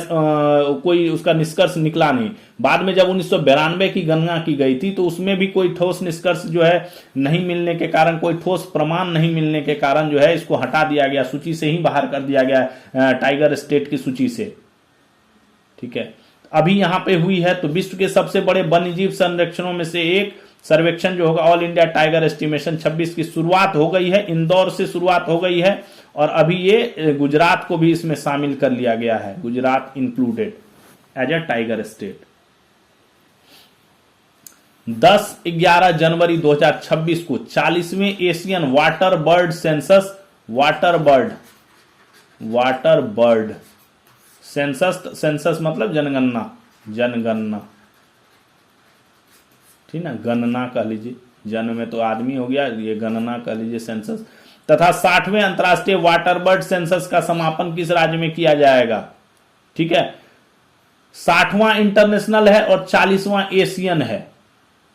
कोई उसका निष्कर्ष निकला नहीं। बाद में जब 1992 की गणना की गई थी तो उसमें भी कोई ठोस निष्कर्ष जो है नहीं मिलने के कारण, कोई ठोस प्रमाण नहीं मिलने के कारण जो है इसको हटा दिया गया, सूची से ही बाहर कर दिया गया, टाइगर स्टेट की सूची से। ठीक है, अभी यहां पे हुई है तो विश्व के सबसे बड़े वन्यजीव संरक्षणों में से एक सर्वेक्षण जो होगा ऑल इंडिया टाइगर एस्टिमेशन 26 की शुरुआत हो गई है। इंदौर से शुरुआत हो गई है और अभी ये गुजरात को भी इसमें शामिल कर लिया गया है, Gujarat included as a tiger state. 10-11 जनवरी 2026 को 40वें Asian water bird census, water bird census मतलब जनगणना, ठीक ना, गणना कह लीजिए, जन में तो आदमी हो गया, ये गणना कह लीजिए, सेंसस तथा 60वें अंतर्राष्ट्रीय वाटर बर्ड सेंसस का समापन किस राज्य में किया जाएगा? ठीक है, 60वां इंटरनेशनल है और 40वां एशियन है,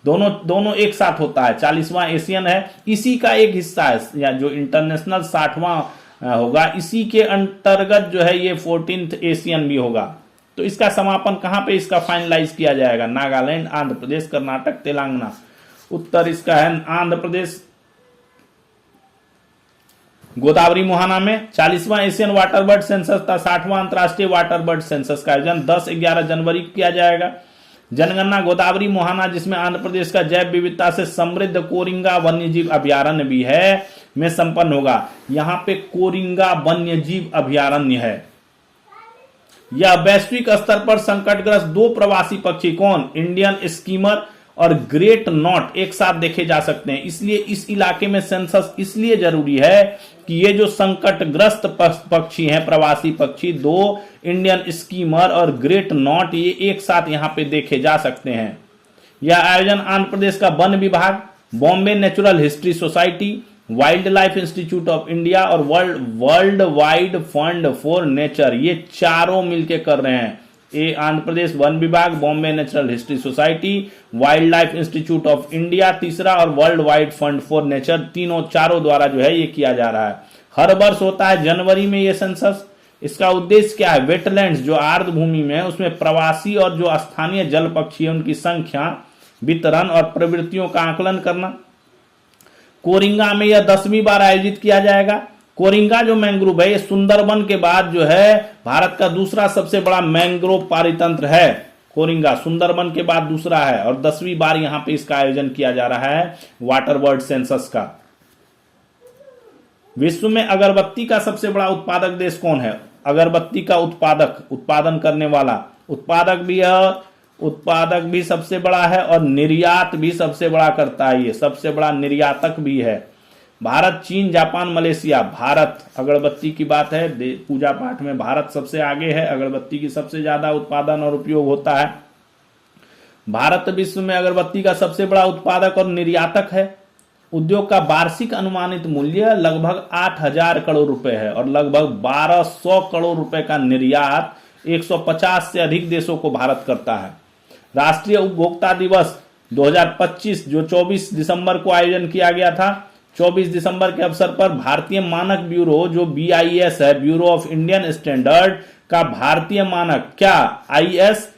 दोनों एक साथ होता है। 40वां एशियन है, इसी का एक हिस्सा है, या जो इंटरनेशनल 60वां होगा इसी के अंतर्गत जो है ये 14th एशियन भी होगा। तो इसका समापन कहां पे इसका फाइनलाइज किया जाएगा? नागालैंड, आंध्र प्रदेश, कर्नाटक, तेलंगाना। उत्तर इसका है आंध्र प्रदेश, गोदावरी मुहाना में। 40वां एशियन वाटर बर्ड सेंसस था 60वां अंतर्राष्ट्रीय वाटर बर्ड सेंसस का आयोजन 10-11 जनवरी किया जाएगा। जनगणना गोदावरी मोहाना, जिसमें आंध्र प्रदेश का जैव विविधता से समृद्ध कोरिंगा वन्यजीव अभयारण्य भी है, में संपन्न होगा। यहां पे कोरिंगा वन्यजीव अभयारण्य है। यह वैश्विक स्तर पर संकटग्रस्त 2 प्रवासी पक्षी, कौन, इंडियन स्कीमर और ग्रेट नॉट, एक साथ देखे जा सकते हैं। इसलिए इस इलाके में सेंसस इसलिए जरूरी है कि ये जो संकटग्रस्त पक्षी हैं, प्रवासी पक्षी, 2 इंडियन स्कीमर और ग्रेट नॉट, ये एक साथ यहां पे देखे जा सकते हैं। यह आयोजन आंध्र प्रदेश का वन विभाग, Bombay Natural History Society, wildlife Institute of India और World Wide Fund for Nature, ये चारों मिलके कर रहे हैं। ये आंध्र प्रदेश वन विभाग, Bombay Natural History Society, wildlife Institute of India तीसरा, और World Wide Fund for nature, चारों द्वारा जो है ये किया जा रहा है। हर वर्ष होता है जनवरी में ये सेंसस। इसका उद्देश्य क्या है, वेटलैंड्स जो आर्द्र भूमि में है उसमें प्रवासी और जो स्थानीय जल पक्षी है उनकी संख्या, वितरण और प्रवृत्तियों का आकलन करना। कोरिंगा में यह 10वीं बार आयोजित किया जाएगा। कोरिंगा जो मैंग्रोव है, ये सुंदरबन के बाद जो है भारत का दूसरा सबसे बड़ा मैंग्रोव पारितंत्र है। कोरिंगा सुंदरबन के बाद दूसरा है और 10वीं बार यहां पे इसका आयोजन किया जा रहा है वाटर वर्ल्ड सेंसस का। विश्व में अगरबत्ती का सबसे बड़ा उत्पादक देश कौन है? अगरबत्ती का उत्पादन करने वाला उत्पादक भी सबसे बड़ा है और निर्यात भी सबसे बड़ा करता है। ये सबसे बड़ा निर्यातक भी है। भारत, चीन, जापान, मलेशिया। भारत, अगरबत्ती की बात है, पूजा पाठ में भारत सबसे आगे है। अगरबत्ती की सबसे ज्यादा उत्पादन और उपयोग होता है। भारत विश्व में अगरबत्ती का सबसे बड़ा उत्पादक और निर्यातक है। उद्योग का वार्षिक अनुमानित मूल्य लगभग 8,000 करोड़ रुपए है और लगभग 1,200 करोड़ रुपए का निर्यात 150 से अधिक देशों को भारत करता है। राष्ट्रीय उपभोक्ता दिवस 2025 जो 24 दिसंबर को आयोजन किया गया था, 24 दिसंबर के अवसर पर भारतीय मानक ब्यूरो जो BIS है, ब्यूरो ऑफ इंडियन स्टैंडर्ड का भारतीय मानक क्या IS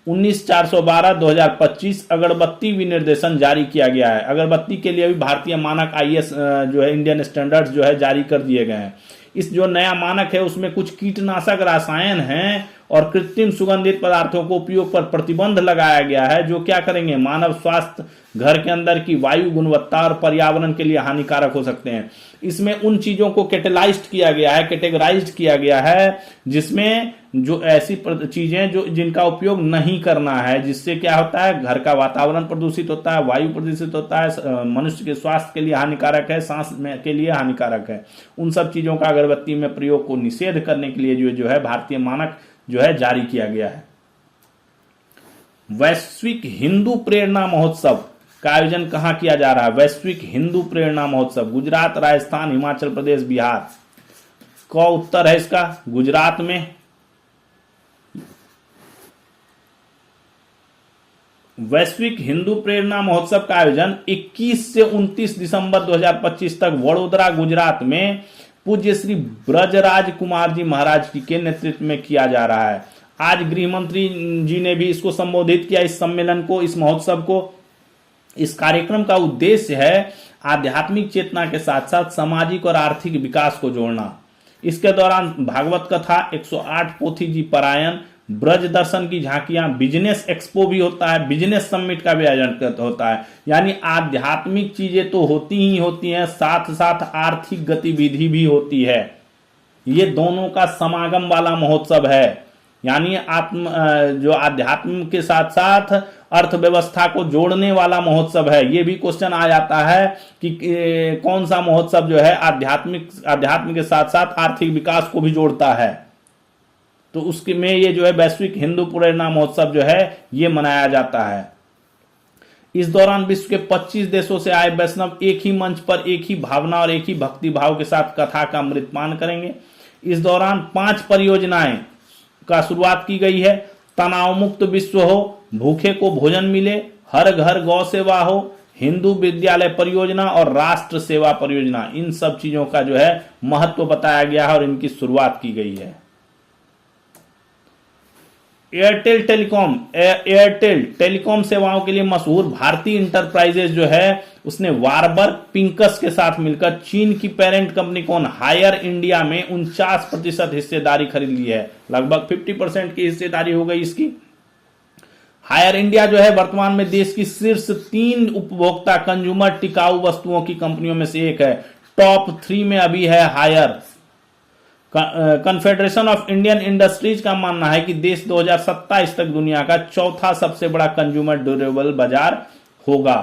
19412-2025 अगरबत्ती विनिर्देशन जारी किया गया है। अगरबत्ती के लिए भी भारतीय मानक IS जो है इंडियन स्टैंडर्ड्स जो है जारी कर दिए गए हैं। इस जो नया मानक है उसमें कुछ कीटनाशक रसायन हैं और कृत्रिम सुगंधित पदार्थों को उपयोग पर प्रतिबंध लगाया गया है जो क्या करेंगे, मानव स्वास्थ्य, घर के अंदर की वायु गुणवत्ता और पर्यावरण के लिए हानिकारक हो सकते हैं। इसमें उन चीजों को कैटेगराइज्ड किया गया है जिसमें जो ऐसी चीजें जो जिनका उपयोग नहीं करना है, जिससे क्या होता है, घर का वातावरण प्रदूषित होता है, वायु प्रदूषित होता है, मनुष्य के स्वास्थ्य के लिए हानिकारक है, सांस में के लिए हानिकारक है। उन सब चीजों का अगरबत्ती में प्रयोग को निषेध करने के लिए जो है भारतीय मानक जो है जारी किया गया है। वैश्विक हिंदू प्रेरणा महोत्सव का आयोजन कहां किया जा रहा है? वैश्विक हिंदू प्रेरणा महोत्सव गुजरात, राजस्थान, हिमाचल प्रदेश, बिहार। का उत्तर है इसका गुजरात में। वैश्विक हिंदू प्रेरणा महोत्सव का आयोजन 21 से 29 दिसंबर 2025 तक वडोदरा, गुजरात में पूज्य श्री ब्रजराज कुमार जी महाराज जी के नेतृत्व में किया जा रहा है। आज गृह मंत्री जी ने भी इसको संबोधित किया, इस सम्मेलन को, इस महोत्सव को। इस कार्यक्रम का उद्देश्य है आध्यात्मिक चेतना के साथ साथ सामाजिक और आर्थिक विकास को जोड़ना। इसके दौरान भागवत कथा, 108 पोथी जी पारायण, ब्रज दर्शन की झांकियां, बिजनेस एक्सपो भी होता है, बिजनेस समिट का भी आयोजन होता है। यानी आध्यात्मिक चीजें तो होती ही होती हैं, साथ साथ आर्थिक गतिविधि भी होती है। ये दोनों का समागम वाला महोत्सव है। यानी जो आध्यात्म के साथ साथ अर्थव्यवस्था को जोड़ने वाला महोत्सव है। ये भी क्वेश्चन आ जाता है कि कौन सा महोत्सव जो है आध्यात्म के साथ साथ आर्थिक विकास को भी जोड़ता है। तो उसके में ये जो है वैश्विक हिंदू प्रेरणा महोत्सव जो है ये मनाया जाता है। इस दौरान विश्व के 25 देशों से आए वैष्णव एक ही मंच पर एक ही भावना और एक ही भक्ति भाव के साथ कथा का अमृतपान करेंगे। इस दौरान 5 परियोजनाएं का शुरुआत की गई है। तनाव मुक्त विश्व हो, भूखे को भोजन मिले, हर घर गौ सेवा हो, हिंदू विद्यालय परियोजना और राष्ट्र सेवा परियोजना। इन सब चीजों का जो है महत्व बताया गया है और इनकी शुरुआत की गई है। एयरटेल टेलीकॉम सेवाओं के लिए मशहूर भारती इंटरप्राइजेज जो है उसने वारबर्ग पिंकस के साथ मिलकर चीन की पेरेंट कंपनी कौन हायर इंडिया में 49% हिस्सेदारी खरीद ली है। लगभग 50% की हिस्सेदारी हो गई इसकी। हायर इंडिया जो है वर्तमान में देश की शीर्ष 3 उपभोक्ता कंज्यूमर टिकाऊ वस्तुओं की कंपनियों में से एक है। टॉप 3 में अभी है higher. Confederation of Indian industries का मानना है कि देश 2027 तक दुनिया का चौथा सबसे बड़ा कंज्यूमर ड्यूरेबल बाजार होगा।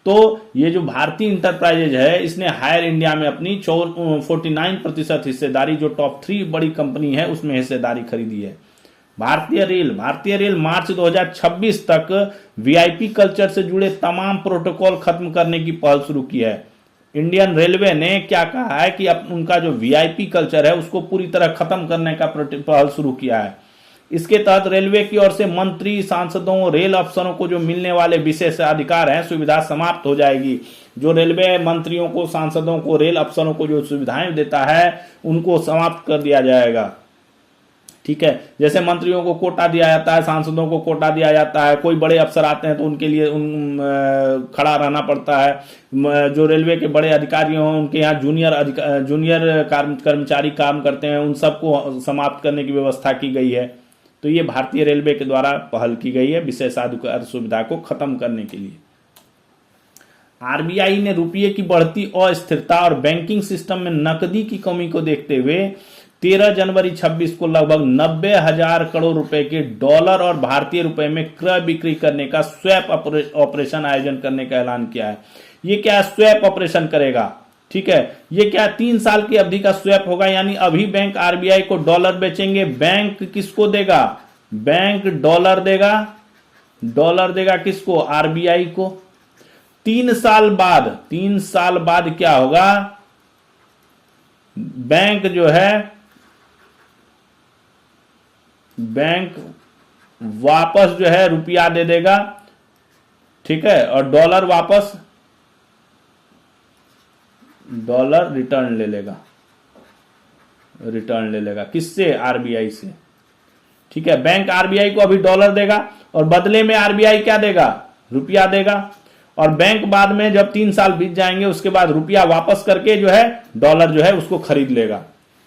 तो ये जो भारतीय इंटरप्राइजेज है इसने हायर इंडिया में अपनी 49% हिस्सेदारी, जो टॉप 3 बड़ी कंपनी है उसमें हिस्सेदारी खरीदी है। भारतीय रेल मार्च 2026 तक वीआईपी कल्चर से जुड़े तमाम प्रोटोकॉल खत्म करने की पहल शुरू की है। इंडियन रेलवे ने क्या कहा है कि उनका जो वीआईपी कल्चर है उसको पूरी तरह खत्म करने का पहल शुरू किया है। इसके तहत रेलवे की ओर से मंत्री, सांसदों, रेल अफसरों को जो मिलने वाले विशेष अधिकार हैं, सुविधा समाप्त हो जाएगी। जो रेलवे मंत्रियों को, सांसदों को, रेल अफसरों को जो सुविधाएं देता है उनको समाप्त कर दिया जाएगा। ठीक है, जैसे मंत्रियों को कोटा दिया जाता है, सांसदों को कोटा दिया जाता है, कोई बड़े अफसर आते हैं तो उनके लिए खड़ा रहना पड़ता है। जो रेलवे के बड़े अधिकारी हों उनके यहाँ जूनियर कर्मचारी काम करते हैं, उन सबको समाप्त करने की व्यवस्था की गई है। तो ये भारतीय रेलवे के द्वारा पहल की गई है विशेषाधिकार सुविधा को खत्म करने के लिए। आरबीआई ने रुपये की बढ़ती अस्थिरता और बैंकिंग सिस्टम में नकदी की कमी को देखते हुए 13 जनवरी 26 को लगभग 90,000 करोड़ रुपए के डॉलर और भारतीय रुपए में क्रय बिक्री करने का स्वैप ऑपरेशन आयोजन करने का ऐलान किया है। ये क्या स्वैप ऑपरेशन करेगा? ठीक है, ये क्या 3 साल की अवधि का स्वैप होगा, यानी अभी बैंक आरबीआई को डॉलर बेचेंगे। बैंक किसको देगा? बैंक डॉलर देगा। डॉलर देगा किसको? आरबीआई को। 3 साल बाद क्या होगा? बैंक जो है, बैंक वापस जो है रुपया दे देगा। ठीक है, और डॉलर वापस, डॉलर रिटर्न ले लेगा। किससे? आरबीआई से। ठीक है, बैंक आरबीआई को अभी डॉलर देगा और बदले में आरबीआई क्या देगा? रुपया देगा। और बैंक बाद में जब 3 साल बीत जाएंगे उसके बाद रुपया वापस करके जो है डॉलर जो है उसको खरीद लेगा।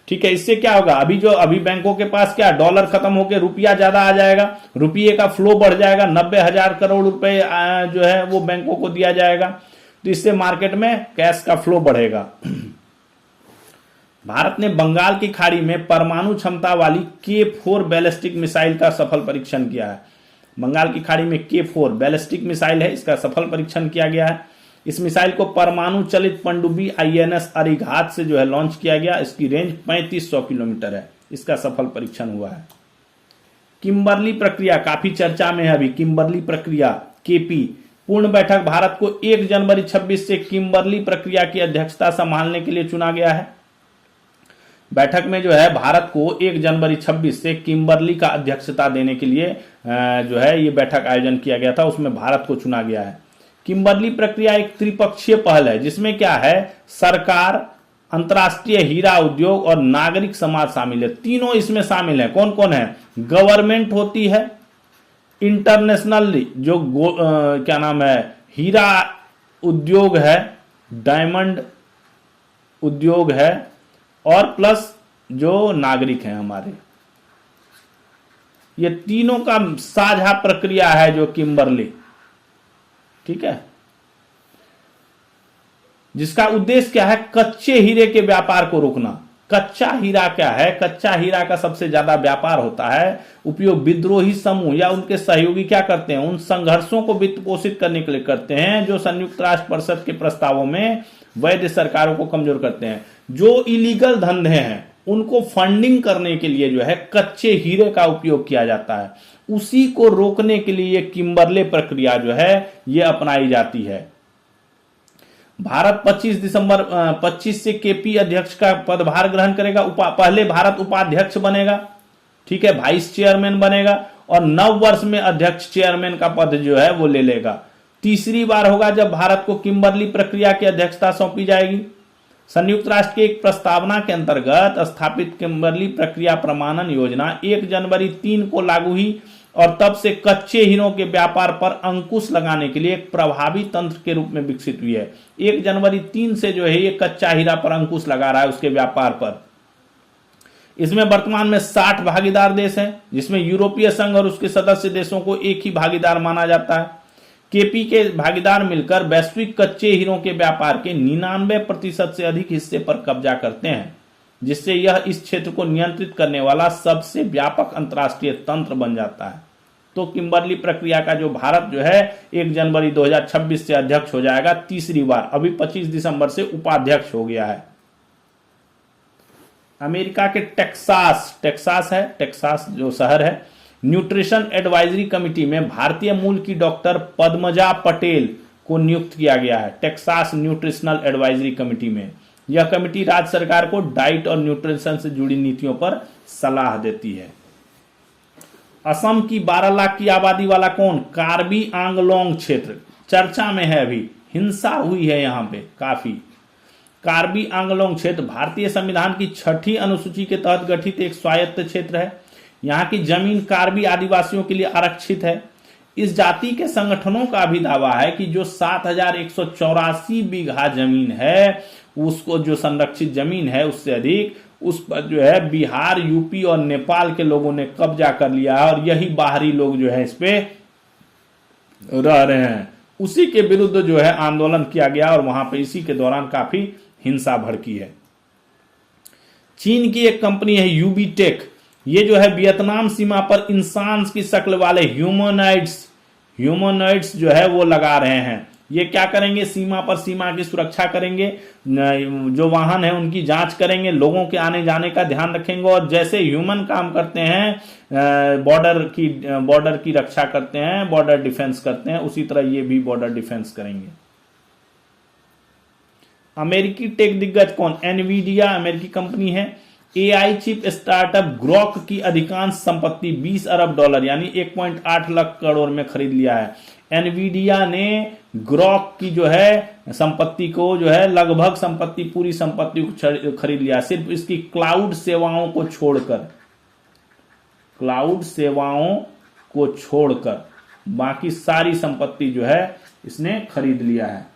ठीक है, इससे क्या होगा? अभी बैंकों के पास क्या, डॉलर खत्म होकर रुपया ज्यादा आ जाएगा, रुपये का फ्लो बढ़ जाएगा, 90,000 करोड़ रुपए जो है वो बैंकों को दिया जाएगा। तो इससे मार्केट में कैश का फ्लो बढ़ेगा। भारत ने बंगाल की खाड़ी में परमाणु क्षमता वाली K4 बैलिस्टिक मिसाइल का सफल परीक्षण किया है। बंगाल की खाड़ी में K4 बैलिस्टिक मिसाइल है, इसका सफल परीक्षण किया गया है। इस मिसाइल को परमाणु चलित पनडुब्बी INS अरिघात से जो है लॉन्च किया गया। इसकी रेंज 3500 किलोमीटर है। इसका सफल परीक्षण हुआ है। किम्बरली प्रक्रिया काफी चर्चा में है अभी। किम्बरली प्रक्रिया KP पूर्ण बैठक भारत को 1 जनवरी 26 से किम्बरली प्रक्रिया की अध्यक्षता संभालने के लिए चुना गया है। बैठक में जो है भारत को 1 जनवरी 26 से किम्बरली का अध्यक्षता देने के लिए जो है ये बैठक आयोजन किया गया था, उसमें भारत को चुना गया है। किम्बरली प्रक्रिया एक त्रिपक्षीय पहल है जिसमें क्या है, सरकार, अंतर्राष्ट्रीय हीरा उद्योग और नागरिक समाज शामिल है। तीनों इसमें शामिल है। कौन कौन है? गवर्नमेंट होती है, इंटरनेशनल जो क्या नाम है, हीरा उद्योग है, डायमंड उद्योग है, और प्लस जो नागरिक हैं हमारे। ये तीनों का साझा प्रक्रिया है जो किम्बरली। ठीक है, जिसका उद्देश्य क्या है? कच्चे हीरे के व्यापार को रोकना। कच्चा हीरा क्या है? कच्चा हीरा का सबसे ज्यादा व्यापार होता है, उपयोग विद्रोही समूह या उनके सहयोगी क्या करते हैं? उन संघर्षों को वित्त पोषित करने के लिए करते हैं जो संयुक्त राष्ट्र परिषद के प्रस्तावों में वैध सरकारों को कमजोर करते हैं। जो इलीगल धंधे हैं उनको फंडिंग करने के लिए जो है कच्चे हीरे का उपयोग किया जाता है। उसी को रोकने के लिए ये किम्बरले प्रक्रिया जो है ये अपनाई जाती है। भारत 25 से KP अध्यक्ष का पदभार ग्रहण करेगा। पहले भारत उपाध्यक्ष बनेगा, ठीक है, वाइस चेयरमैन बनेगा, और 9 वर्ष में अध्यक्ष चेयरमैन का पद जो है वो ले लेगा। तीसरी बार होगा जब भारत को किम्बरली प्रक्रिया की अध्यक्षता सौंपी जाएगी। संयुक्त राष्ट्र की एक प्रस्तावना के अंतर्गत स्थापित किम्बरली प्रक्रिया प्रमाणन योजना 1 जनवरी 3 को लागू हुई और तब से कच्चे हीरों के व्यापार पर अंकुश लगाने के लिए एक प्रभावी तंत्र के रूप में विकसित हुई है। 1 जनवरी 3 से जो है ये कच्चा हीरा पर अंकुश लगा रहा है, उसके व्यापार पर। इसमें वर्तमान में 60 भागीदार देश हैं, जिसमें यूरोपीय संघ और उसके सदस्य देशों को एक ही भागीदार माना जाता है। केपी के भागीदार मिलकर वैश्विक कच्चे हीरों के व्यापार के 99% से अधिक हिस्से पर कब्जा करते हैं, जिससे यह इस क्षेत्र को नियंत्रित करने वाला सबसे व्यापक अंतर्राष्ट्रीय तंत्र बन जाता है। तो किम्बर्ली प्रक्रिया का जो भारत जो है 1 जनवरी 2026 से अध्यक्ष हो जाएगा तीसरी बार, अभी 25 दिसंबर से उपाध्यक्ष हो गया है। अमेरिका के टेक्सास जो शहर है, न्यूट्रिशन एडवाइजरी कमिटी में भारतीय मूल की डॉक्टर पद्मजा पटेल को नियुक्त किया गया है। टेक्सास न्यूट्रिशनल एडवाइजरी कमिटी में यह कमिटी राज्य सरकार को डाइट और न्यूट्रिशन से जुड़ी नीतियों पर सलाह देती है। असम की 12 लाख की आबादी वाला कौन? कार्बी आंगलोंग क्षेत्र चर्चा में है, अभी हिंसा हुई है यहां पे काफी। कार्बी आंगलोंग क्षेत्र भारतीय संविधान की 6ठी अनुसूची के तहत गठित एक स्वायत्त क्षेत्र है। यहाँ की जमीन कार्बी आदिवासियों के लिए आरक्षित है। इस जाति के संगठनों का भी दावा है कि जो 7184 बीघा जमीन है, उसको जो संरक्षित जमीन है उससे अधिक उस पर जो है बिहार, यूपी और नेपाल के लोगों ने कब्जा कर लिया है और यही बाहरी लोग जो है इस पे रह रहे हैं। उसी के विरुद्ध जो है आंदोलन किया गया और वहां पे इसी के दौरान काफी हिंसा भड़की है। चीन की एक कंपनी है यूबी टेक, ये जो है वियतनाम सीमा पर इंसान की शक्ल वाले ह्यूमनॉइड्स जो है वो लगा रहे हैं। ये क्या करेंगे? सीमा पर सीमा की सुरक्षा करेंगे, जो वाहन है उनकी जांच करेंगे, लोगों के आने जाने का ध्यान रखेंगे और जैसे ह्यूमन काम करते हैं, बॉर्डर की रक्षा करते हैं, बॉर्डर डिफेंस करते हैं, उसी तरह ये भी बॉर्डर डिफेंस करेंगे। अमेरिकी टेक दिग्गज कौन? एनवीडिया अमेरिकी कंपनी है। एआई चिप स्टार्टअप ग्रॉक की अधिकांश संपत्ति $20 अरब यानी 1.8 लाख करोड़ में खरीद लिया है। एनवीडिया ने ग्रॉक की जो है संपत्ति को जो है लगभग पूरी संपत्ति को खरीद लिया, सिर्फ इसकी क्लाउड सेवाओं को छोड़कर बाकी सारी संपत्ति जो है इसने खरीद लिया है।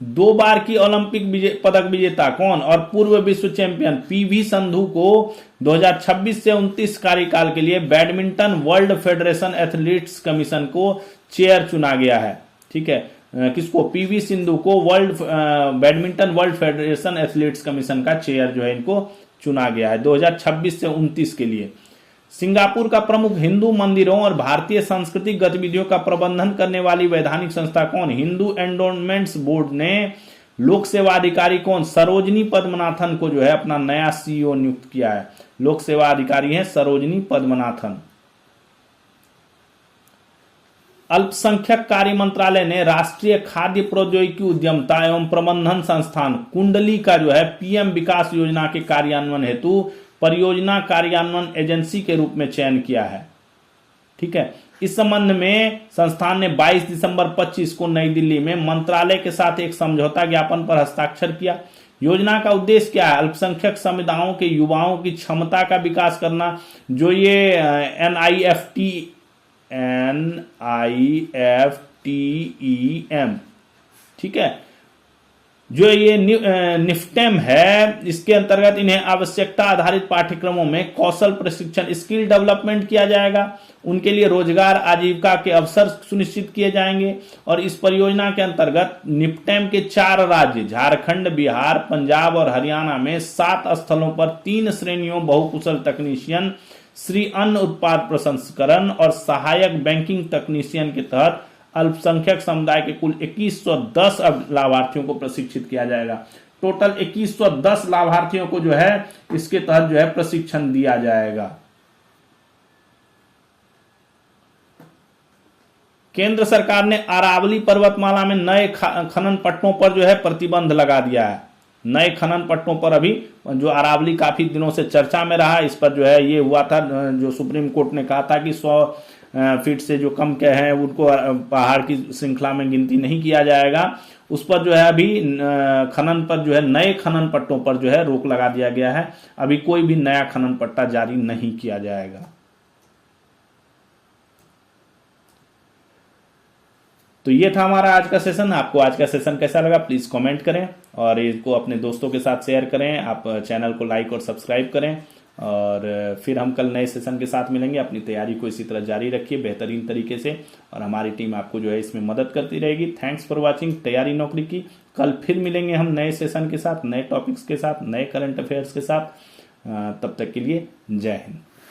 दो बार की ओलंपिक पदक विजेता कौन और पूर्व विश्व चैंपियन पीवी संधू को 2026 से 29 कार्यकाल के लिए badminton world federation athletes commission को चेयर चुना गया है। ठीक है, किसको? पीवी सिंधु को badminton world federation athletes commission का चेयर जो है इनको चुना गया है 2026 से 29 के लिए। सिंगापुर का प्रमुख हिंदू मंदिरों और भारतीय सांस्कृतिक गतिविधियों का प्रबंधन करने वाली वैधानिक संस्था कौन? हिंदू एंडोमेंट्स बोर्ड ने लोक सेवा अधिकारी कौन? सरोजनी पद्मनाथन को जो है अपना नया सीईओ नियुक्त किया है। लोक सेवा अधिकारी हैं सरोजनी पद्मनाथन। अल्पसंख्यक कार्य मंत्रालय ने राष्ट्रीय खाद्य प्रौद्योगिकी उद्यमता एवं प्रबंधन संस्थान कुंडली का जो है पीएम विकास योजना के कार्यान्वयन हेतु परियोजना कार्यान्वयन एजेंसी के रूप में चयन किया है। ठीक है, इस संबंध में संस्थान ने 22 दिसंबर 25 को नई दिल्ली में मंत्रालय के साथ एक समझौता ज्ञापन पर हस्ताक्षर किया। योजना का उद्देश्य क्या है? अल्पसंख्यक समुदायों के युवाओं की क्षमता का विकास करना, जो ये NIFTEM, ठीक है, जो ये निफ्टेम है, इसके अंतर्गत इन्हें आवश्यकता आधारित पाठ्यक्रमों में कौशल प्रशिक्षण स्किल डेवलपमेंट किया जाएगा। उनके लिए रोजगार आजीविका के अवसर सुनिश्चित किए जाएंगे और इस परियोजना के अंतर्गत निफ्टेम के 4 राज्य झारखंड, बिहार, पंजाब और हरियाणा में 7 स्थलों पर 3 श्रेणियों बहुकुशल तकनीशियन, श्री अन्न उत्पाद प्रसंस्करण और सहायक बैंकिंग तकनीशियन के तहत अल्पसंख्यक समुदाय के कुल 2110 लाभार्थियों को प्रशिक्षित किया जाएगा। टोटल 2110 लाभार्थियों को जो है इसके तहत जो है प्रशिक्षण दिया जाएगा। केंद्र सरकार ने अरावली पर्वतमाला में नए खनन पट्टों पर जो है प्रतिबंध लगा दिया है। नए खनन पट्टों पर अभी जो अरावली काफी दिनों से चर्चा में रहा, इस पर जो है ये हुआ था, जो सुप्रीम कोर्ट ने कहा था कि 100 फीट से जो कम के हैं उनको पहाड़ की श्रृंखला में गिनती नहीं किया जाएगा। उस पर जो है अभी खनन पर जो है नए खनन पट्टों पर जो है रोक लगा दिया गया है। अभी कोई भी नया खनन पट्टा जारी नहीं किया जाएगा। तो ये था हमारा आज का सेशन। आपको आज का सेशन कैसा लगा प्लीज कमेंट करें और इसको अपने दोस्तों के साथ शेयर करें। आप चैनल को लाइक और सब्सक्राइब करें और फिर हम कल नए सेशन के साथ मिलेंगे। अपनी तैयारी को इसी तरह जारी रखिए बेहतरीन तरीके से और हमारी टीम आपको जो है इसमें मदद करती रहेगी। थैंक्स फॉर वॉचिंग तैयारी नौकरी की। कल फिर मिलेंगे हम नए सेशन के साथ, नए टॉपिक्स के साथ, नए करंट अफेयर्स के साथ। तब तक के लिए जय हिंद।